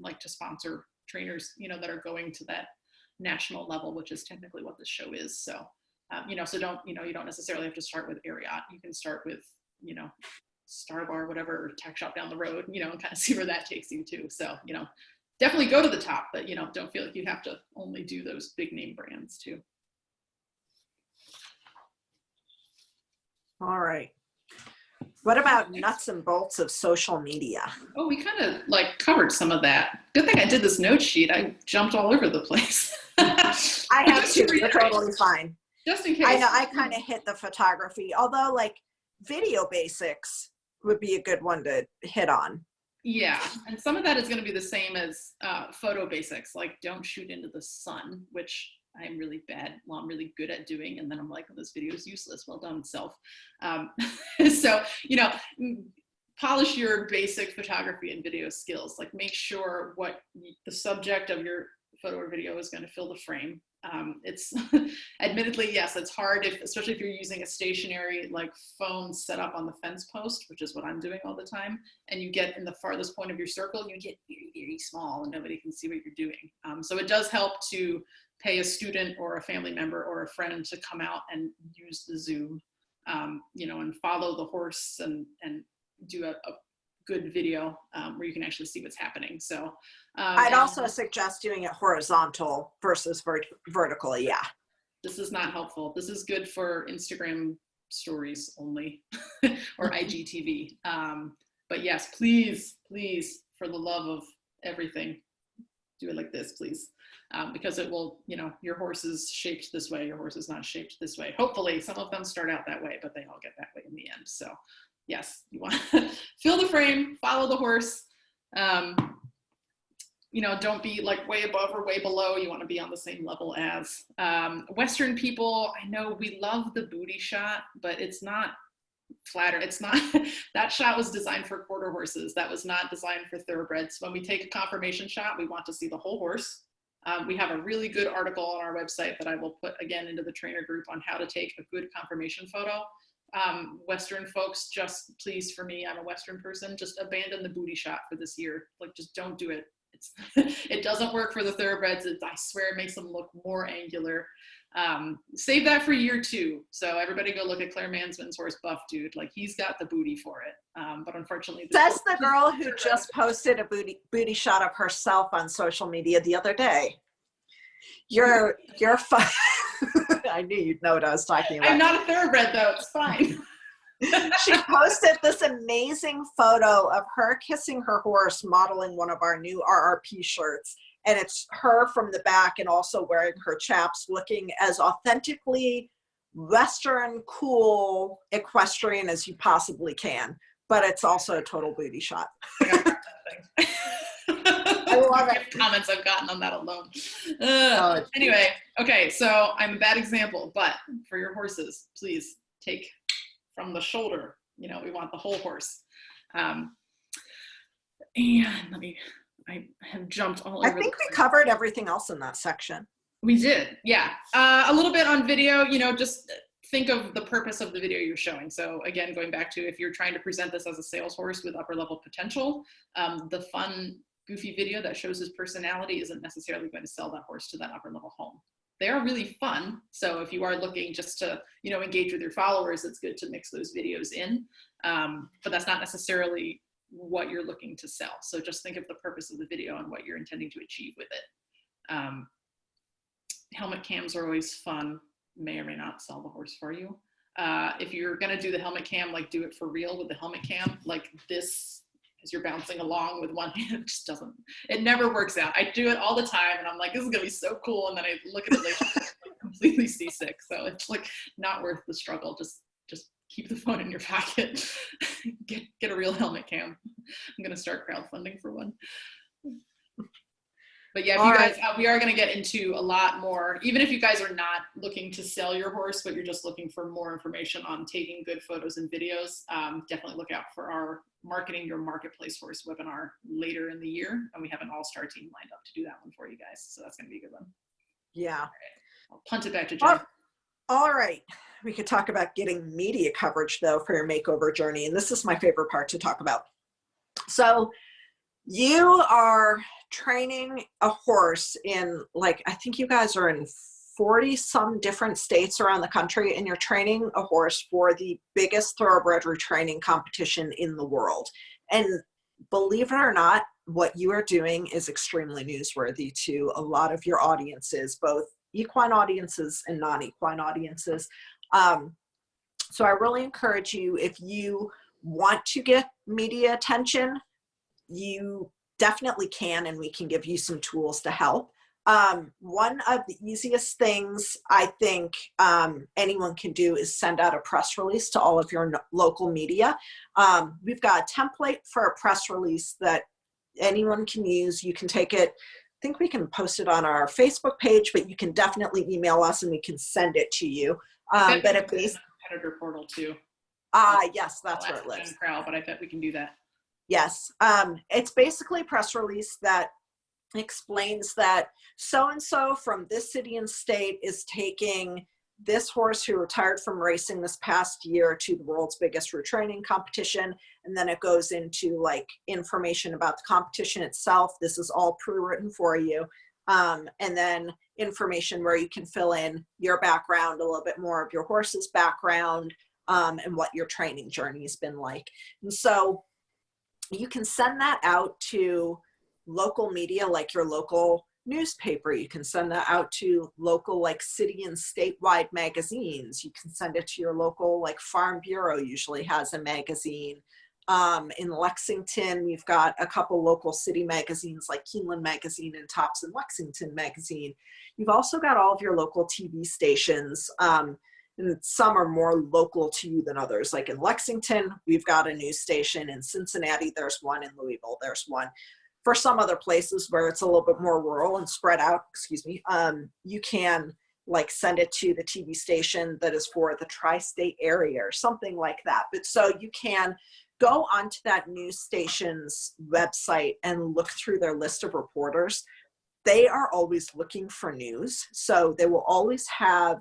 like to sponsor trainers, you know, that are going to that national level, which is technically what this show is. So, you know, so you don't necessarily have to start with Ariat. You can start with, you know, Star Bar, whatever, tack shop down the road, you know, and kind of see where that takes you too. So, you know, definitely go to the top, but, you know, don't feel like you have to only do those big name brands too. All right. What about nuts and bolts of social media? Oh, we kind of like covered some of that. Good thing I did this note sheet. I jumped all over the place. I have to. You're totally fine. Just in case. I know I kind of hit the photography, although like video basics would be a good one to hit on. Yeah, and some of that is going to be the same as photo basics, like don't shoot into the sun, which I'm really bad. Well, I'm really good at doing, and then I'm like, oh, this video is useless. Well done, self. So, you know, polish your basic photography and video skills. Like, make sure what the subject of your photo or video is going to fill the frame. It's admittedly, yes, it's hard, especially if you're using a stationary like phone set up on the fence post, which is what I'm doing all the time. And you get in the farthest point of your circle, you get very, very small and nobody can see what you're doing. So it does help to pay a student or a family member or a friend to come out and use the Zoom, you know, and follow the horse and do a good video where you can actually see what's happening. So I'd also suggest doing it horizontal versus vertical. Yeah. This is not helpful. This is good for Instagram stories only or IGTV. But yes, please, for the love of everything, do it like this, please. Because it will, you know, your horse is shaped this way, your horse is not shaped this way. Hopefully some of them start out that way, but they all get that way in the end. So yes, you want to fill the frame, follow the horse. You know, don't be like way above or way below. You want to be on the same level as Western people. I know we love the booty shot, but it's not flatter. It's not, that shot was designed for quarter horses. That was not designed for thoroughbreds. When we take a confirmation shot, we want to see the whole horse. We have a really good article on our website that I will put again into the trainer group on how to take a good confirmation photo. Western folks, just please, for me, I'm a Western person, just abandon the booty shot for this year. Like, just don't do it. It doesn't work for the thoroughbreds. I swear it makes them look more angular. Save that for year 2. So everybody go look at Claire Mansman's horse, Buff Dude. Like, he's got the booty for it. But unfortunately, that's the girl who just posted a booty shot of herself on social media the other day. You're fun. I knew you'd know what I was talking about. I'm not a thoroughbred though. It's fine. She posted this amazing photo of her kissing her horse, modeling one of our new RRP shirts. And it's her from the back and also wearing her chaps, looking as authentically Western, cool, equestrian as you possibly can. But it's also a total booty shot. I love it. Comments I've gotten on that alone. Anyway, okay, so I'm a bad example, but for your horses, please take from the shoulder. You know, we want the whole horse. And I have jumped all over. I think we covered everything else in that section. We did, yeah. A little bit on video, you know, just think of the purpose of the video you're showing. So again, going back to if you're trying to present this as a sales horse with upper level potential, the fun, goofy video that shows his personality isn't necessarily going to sell that horse to that upper level home. They are really fun. So if you are looking just to, you know, engage with your followers, it's good to mix those videos in. But that's not necessarily what you're looking to sell. So just think of the purpose of the video and what you're intending to achieve with it. Helmet cams are always fun, may or may not sell the horse for you. If you're going to do the helmet cam, like do it for real with the helmet cam, like this, as you're bouncing along with one hand, it just doesn't, it never works out. I do it all the time and I'm like, this is going to be so cool. And then I look at it later, I'm like completely seasick. So it's like not worth the struggle. Just keep the phone in your pocket. get a real helmet cam. I'm going to start crowdfunding for one. But yeah, if you guys, we are going to get into a lot more, even if you guys are not looking to sell your horse, but you're just looking for more information on taking good photos and videos, definitely look out for our Marketing Your Marketplace Horse webinar later in the year. And we have an all-star team lined up to do that one for you guys. So that's going to be a good one. Yeah. Right. I'll punt it back to Jen. All right. We could talk about getting media coverage though for your makeover journey. And this is my favorite part to talk about. So you are training a horse in, like, I think you guys are in 40 some different states around the country, and you're training a horse for the biggest thoroughbred retraining competition in the world. And believe it or not, what you are doing is extremely newsworthy to a lot of your audiences, both equine audiences and non-equine audiences. So I really encourage you, if you want to get media attention, you definitely can, and we can give you some tools to help. One of the easiest things I think anyone can do is send out a press release to all of your local media. We've got a template for a press release that anyone can use. You can take it, I think we can post it on our Facebook page, but you can definitely email us and we can send it to you. But if it's competitor portal too. Yes, that's where it lives. But I bet we can do that. Yes, it's basically a press release that explains that so-and-so from this city and state is taking this horse who retired from racing this past year to the world's biggest retraining competition. And then it goes into like information about the competition itself. This is all pre-written for you. And then information where you can fill in your background, a little bit more of your horse's background, and what your training journey has been like. And so you can send that out to local media, like your local newspaper. You can send that out to local, like city and statewide magazines. You can send it to your local, like Farm Bureau usually has a magazine. In Lexington, we've got a couple local city magazines like Keeneland Magazine and Tops and Lexington Magazine. You've also got all of your local TV stations. And some are more local to you than others. Like in Lexington, we've got a news station. In Cincinnati, there's one. In Louisville, there's one. For some other places where it's a little bit more rural and spread out, you can like send it to the TV station that is for the tri-state area or something like that. But so you can go onto that news station's website and look through their list of reporters. They are always looking for news. So they will always have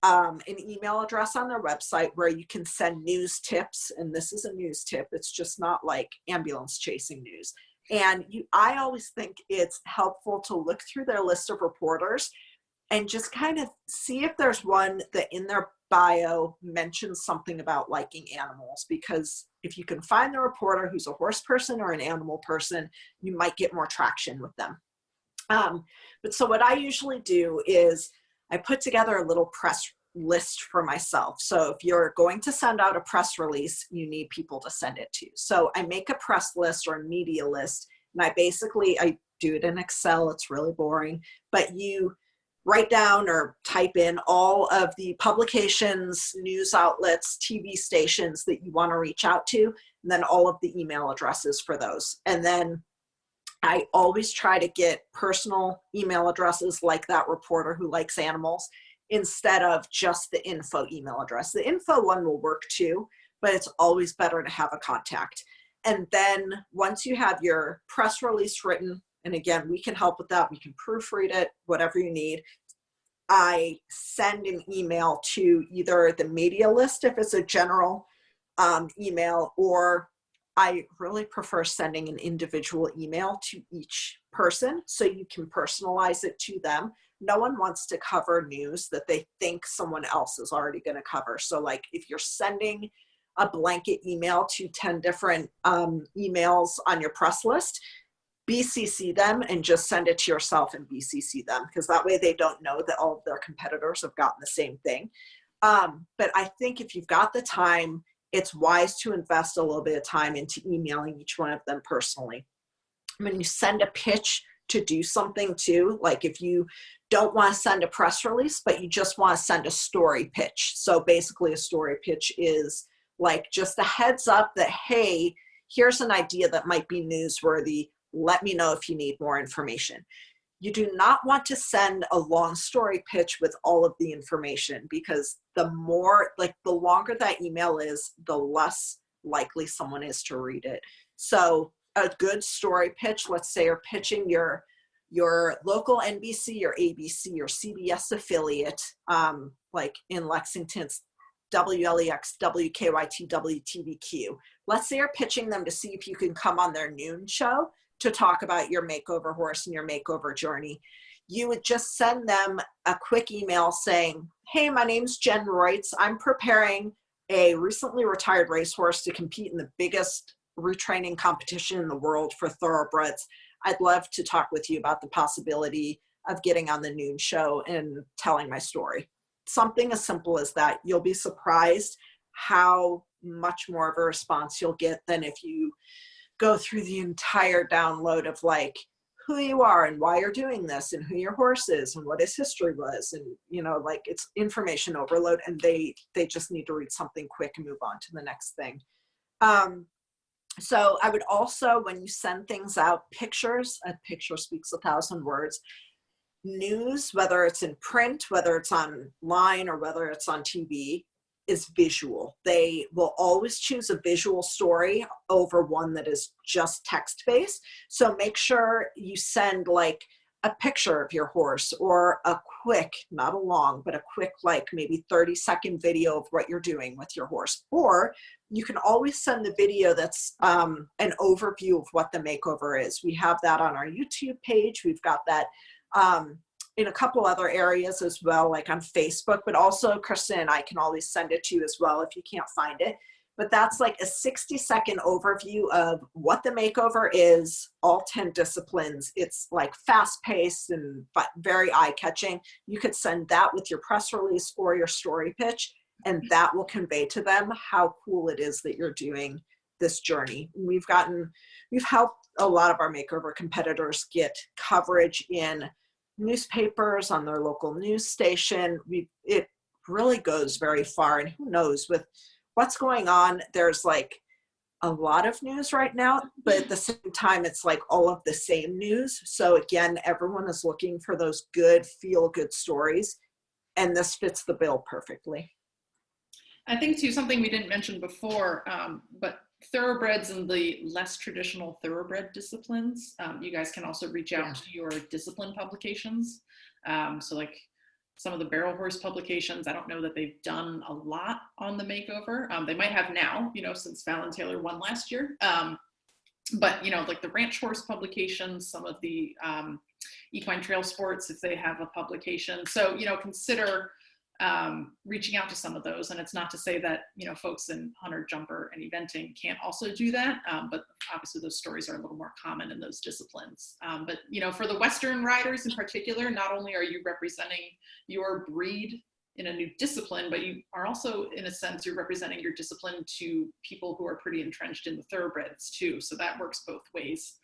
an email address on their website where you can send news tips. And this is a news tip. It's just not like ambulance chasing news. And I always think it's helpful to look through their list of reporters and just kind of see if there's one that in their bio mentions something about liking animals. Because if you can find the reporter who's a horse person or an animal person, you might get more traction with them. But so what I usually do is I put together a little press list for myself. So if you're going to send out a press release, you need people to send it to. So I make a press list or a media list, and I do it in Excel. It's really boring, but you write down or type in all of the publications, news outlets, TV stations that you want to reach out to, and then all of the email addresses for those. And then I always try to get personal email addresses like that reporter who likes animals instead of just the info email address. The info one will work too, but it's always better to have a contact. And then once you have your press release written, and again, we can help with that. We can proofread it, whatever you need. I send an email to either the media list if it's a general email, or I really prefer sending an individual email to each person so you can personalize it to them. No one wants to cover news that they think someone else is already going to cover. So like if you're sending a blanket email to 10 different emails on your press list, BCC them and just send it to yourself and BCC them, because that way they don't know that all of their competitors have gotten the same thing. But I think if you've got the time, it's wise to invest a little bit of time into emailing each one of them personally. When you send a pitch to do something too, like if you don't want to send a press release, but you just want to send a story pitch. So basically a story pitch is like just a heads up that, hey, here's an idea that might be newsworthy. Let me know if you need more information. You do not want to send a long story pitch with all of the information, because the more, like the longer that email is, the less likely someone is to read it. So a good story pitch, let's say you're pitching your local NBC or ABC or CBS affiliate, like in Lexington, it's WLEX, WKYT, WTVQ. Let's say you're pitching them to see if you can come on their noon show to talk about your makeover horse and your makeover journey. You would just send them a quick email saying, hey, my name's Jen Reutz. I'm preparing a recently retired racehorse to compete in the biggest retraining competition in the world for thoroughbreds. I'd love to talk with you about the possibility of getting on the noon show and telling my story. Something as simple as that. You'll be surprised how much more of a response you'll get than if you go through the entire download of like who you are and why you're doing this and who your horse is and what his history was. And, you know, like it's information overload, and they just need to read something quick and move on to the next thing. So I would also, when you send things out, pictures, a picture speaks 1,000 words. News, whether it's in print, whether it's online, or whether it's on TV, is visual. They will always choose a visual story over one that is just text-based. So make sure you send like a picture of your horse, or a quick, not a long, but a quick, like maybe 30-second video of what you're doing with your horse. Or you can always send the video that's an overview of what the makeover is. We have that on our YouTube page. We've got that in a couple other areas as well, like on Facebook, but also Kristen and I can always send it to you as well if you can't find it. But that's like a 60-second overview of what the makeover is, all 10 disciplines. It's like fast-paced and but very eye-catching. You could send that with your press release or your story pitch, and that will convey to them how cool it is that you're doing this journey. We've helped a lot of our makeover competitors get coverage in newspapers, on their local news station. It really goes very far, and who knows, with what's going on, there's like a lot of news right now, but at the same time, it's like all of the same news. So again, everyone is looking for those good, feel-good stories, and this fits the bill perfectly. I think too, something we didn't mention before, but thoroughbreds and the less traditional thoroughbred disciplines, you guys can also reach out to your discipline publications. So like some of the barrel horse publications, I don't know that they've done a lot on the makeover. They might have now, you know, since Fallon Taylor won last year. But, you know, like the ranch horse publications, some of the equine trail sports, if they have a publication. So, you know, consider reaching out to some of those. And it's not to say that, you know, folks in hunter, jumper, and eventing can't also do that. But obviously those stories are a little more common in those disciplines. But, you know, for the Western riders in particular, not only are you representing your breed in a new discipline, but you are also, in a sense, you're representing your discipline to people who are pretty entrenched in the thoroughbreds too. So that works both ways.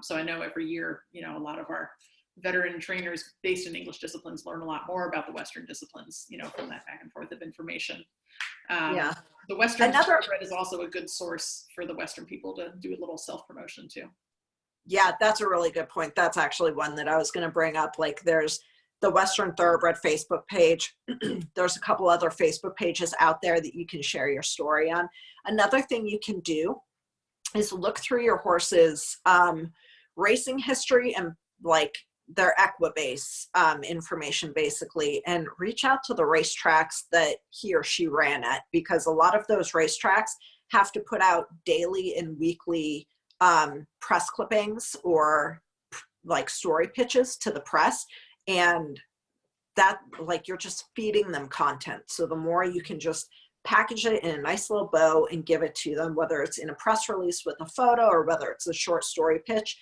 So I know every year, you know, a lot of our veteran trainers based in English disciplines learn a lot more about the Western disciplines, you know, from that back and forth of information. The Western thoroughbred is also a good source for the Western people to do a little self-promotion too. Yeah, that's a really good point. That's actually one that I was going to bring up. Like there's the Western Thoroughbred Facebook page. There's a couple other Facebook pages out there that you can share your story on. Another thing you can do is look through your horse's racing history and like their Equibase information basically, and reach out to the racetracks that he or she ran at, because a lot of those racetracks have to put out daily and weekly press clippings or like story pitches to the press, and that like you're just feeding them content. So the more you can just package it in a nice little bow and give it to them, whether it's in a press release with a photo or whether it's a short story pitch,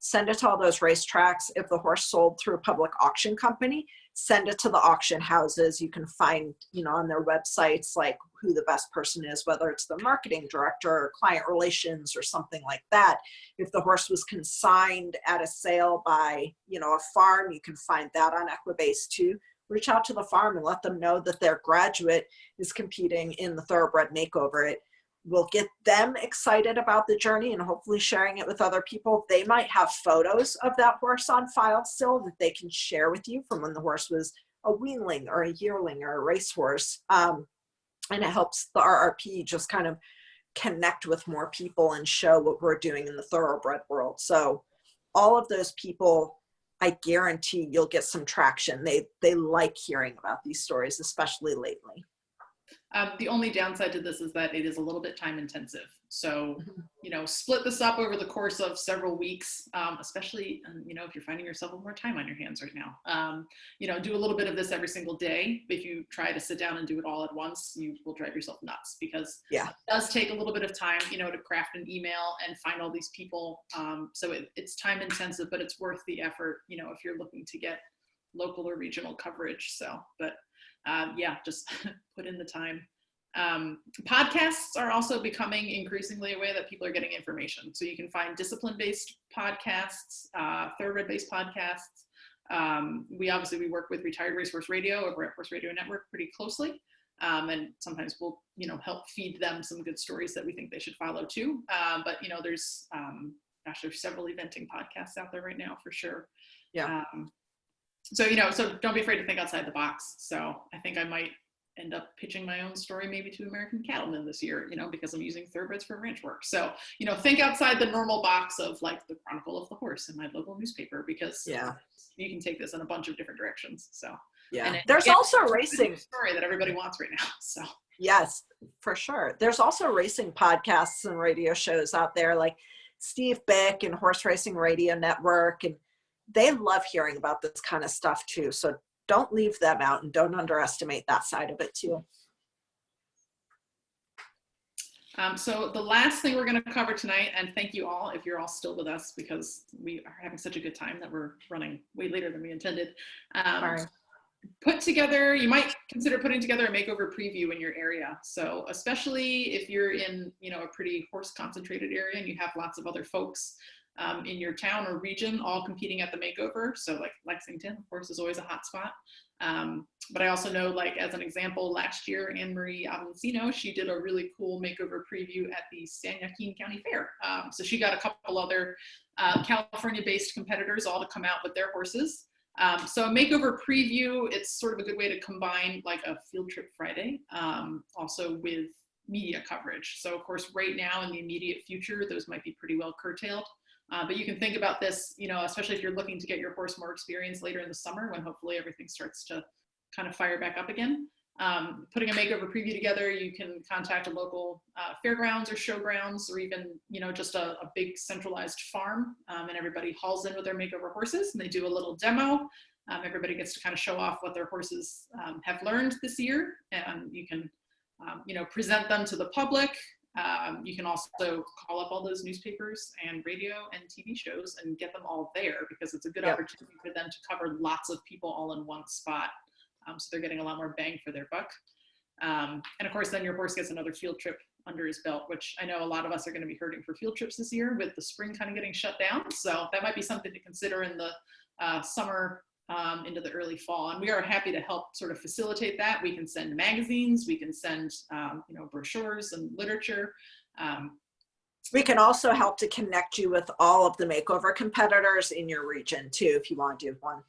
send it to all those racetracks. If the horse sold through a public auction company, send it to the auction houses. You can find, on their websites, like who the best person is, whether it's the marketing director or client relations or something like that. If the horse was consigned at a sale by, a farm, you can find that on Equibase too. Reach out to the farm and let them know that their graduate is competing in the Thoroughbred Makeover. It will get them excited about the journey and hopefully sharing it with other people. They might have photos of that horse on file still that they can share with you from when the horse was a weanling or a yearling or a racehorse. And it helps the RRP just kind of connect with more people and show what we're doing in the thoroughbred world. So all of those people, I guarantee you'll get some traction. They like hearing about these stories, especially lately. The only downside to this is that it is a little bit time intensive. So, split this up over the course of several weeks, especially, if you're finding yourself with more time on your hands right now. Do a little bit of this every single day. If you try to sit down and do it all at once, you will drive yourself nuts because it does take a little bit of time, to craft an email and find all these people. So it's time intensive, but it's worth the effort, if you're looking to get local or regional coverage. So, but just put in the time. Podcasts are also becoming increasingly a way that people are getting information. So you can find discipline-based podcasts, thoroughbred-based podcasts. We work with Retired Racehorse Radio over at Horse Radio Network pretty closely. And sometimes we'll, help feed them some good stories that we think they should follow too. But there's several eventing podcasts out there right now for sure. Yeah. So don't be afraid to think outside the box. So I think I might end up pitching my own story maybe to American Cattlemen this year, because I'm using thoroughbreds for ranch work. So, think outside the normal box of like the Chronicle of the Horse in my local newspaper, because you can take this in a bunch of different directions. So there's also racing story that everybody wants right now. So yes, for sure. There's also racing podcasts and radio shows out there like Steve Bick and Horse Racing Radio Network, and they love hearing about this kind of stuff too. So don't leave them out and don't underestimate that side of it too. So the last thing we're going to cover tonight, and thank you all if you're all still with us because we are having such a good time that we're running way later than we intended. You might consider putting together a makeover preview in your area. So especially if you're in, a pretty horse concentrated area and you have lots of other folks in your town or region all competing at the makeover. So like Lexington, of course, is always a hot spot. But I also know, like, as an example, last year, Anne-Marie Avancino, she did a really cool makeover preview at the San Joaquin County Fair. So she got a couple other California-based competitors all to come out with their horses. So a makeover preview, it's sort of a good way to combine like a field trip Friday, also with media coverage. So of course, right now in the immediate future, those might be pretty well curtailed. But you can think about this, especially if you're looking to get your horse more experience later in the summer when hopefully everything starts to kind of fire back up again. Putting a makeover preview together, you can contact a local fairgrounds or showgrounds or even, just a big centralized farm, and everybody hauls in with their makeover horses and they do a little demo. Everybody gets to kind of show off what their horses have learned this year, and you can, present them to the public. You can also call up all those newspapers and radio and TV shows and get them all there because it's a good opportunity for them to cover lots of people all in one spot. So they're getting a lot more bang for their buck. And of course, then your horse gets another field trip under his belt, which I know a lot of us are going to be hurting for field trips this year with the spring kind of getting shut down. So that might be something to consider in the summer into the early fall. And we are happy to help sort of facilitate that. We can send magazines, we can send, brochures and literature. We can also help to connect you with all of the makeover competitors in your region too, if you want to do one.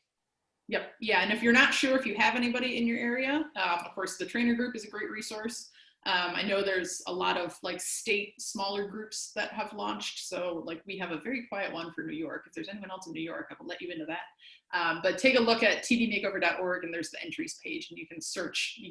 Yep. Yeah. And if you're not sure if you have anybody in your area, of course, the trainer group is a great resource. I know there's a lot of like state smaller groups that have launched. So like we have a very quiet one for New York. If there's anyone else in New York, I will let you into that. But take a look at tvmakeover.org and there's the entries page and you can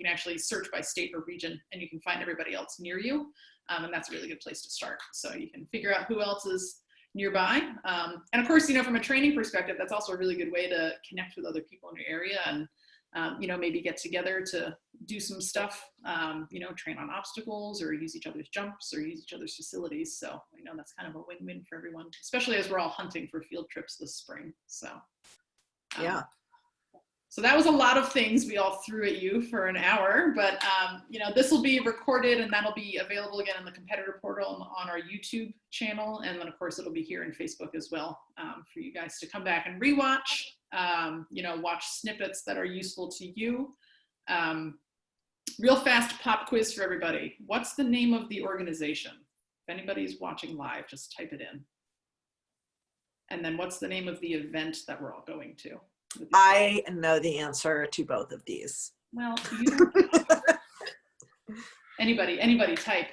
actually search by state or region and you can find everybody else near you. And that's a really good place to start. So you can figure out who else is nearby. And of course, from a training perspective, that's also a really good way to connect with other people in your area and maybe get together to do some stuff, train on obstacles or use each other's jumps or use each other's facilities. So I know that's kind of a win-win for everyone, especially as we're all hunting for field trips this spring. So yeah. So that was a lot of things we all threw at you for an hour, but this will be recorded and that'll be available again in the competitor portal and on our YouTube channel. And then of course it'll be here in Facebook as well, for you guys to come back and rewatch, watch snippets that are useful to you. Real fast pop quiz for everybody. What's the name of the organization? If anybody's watching live, just type it in. And then what's the name of the event that we're all going to? I know the answer to both of these. Well, you don't. Anybody, type.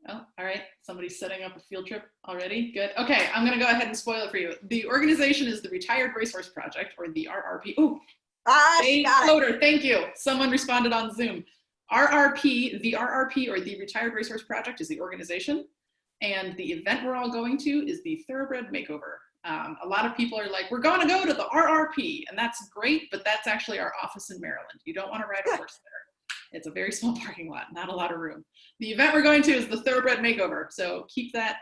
Oh, all right. Somebody's setting up a field trip already. Good. Okay, I'm going to go ahead and spoil it for you. The organization is the Retired Racehorse Project, or the RRP. Oh, floater. Thank you. Someone responded on Zoom. RRP, the RRP, or the Retired Racehorse Project, is the organization, and the event we're all going to is the Thoroughbred Makeover. A lot of people are like, we're going to go to the RRP, and that's great, but that's actually our office in Maryland. You don't want to ride a horse there. It's a very small parking lot, not a lot of room. The event we're going to is the Thoroughbred Makeover, so keep that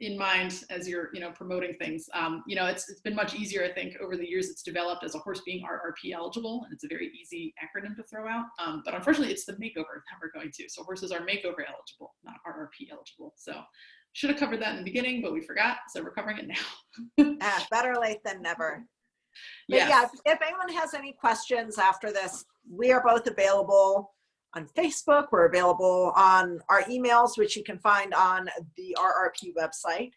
in mind as you're promoting things. It's been much easier, I think, over the years. It's developed as a horse being RRP eligible, and it's a very easy acronym to throw out. But unfortunately, it's the makeover that we're going to. So horses are makeover eligible, not RRP eligible. So should have covered that in the beginning, but we forgot, so we're covering it now. Better late than never. But Yes. yeah, if anyone has any questions after this, we are both available on Facebook. We're available on our emails, which you can find on the RRP website,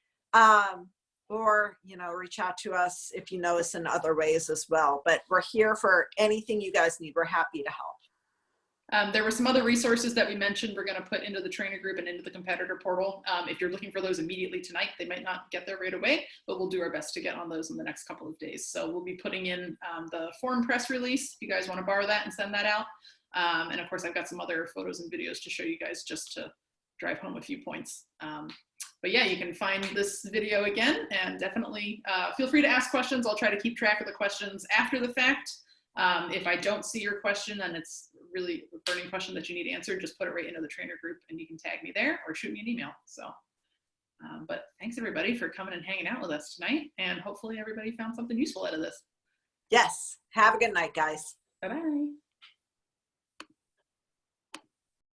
or reach out to us if you know us in other ways as well. But we're here for anything you guys need. We're happy to help. There were some other resources that we mentioned we're going to put into the trainer group and into the competitor portal. If you're looking for those immediately tonight, they might not get there right away, but we'll do our best to get on those in the next couple of days. So we'll be putting in the forum press release if you guys want to borrow that and send that out. And of course, I've got some other photos and videos to show you guys just to drive home a few points. But yeah, you can find this video again, and definitely feel free to ask questions. I'll try to keep track of the questions after the fact. If I don't see your question and it's really a burning question that you need answered, just put it right into the trainer group and you can tag me there or shoot me an email. So, but thanks everybody for coming and hanging out with us tonight, and hopefully everybody found something useful out of this. Yes. Have a good night, guys. Bye-bye.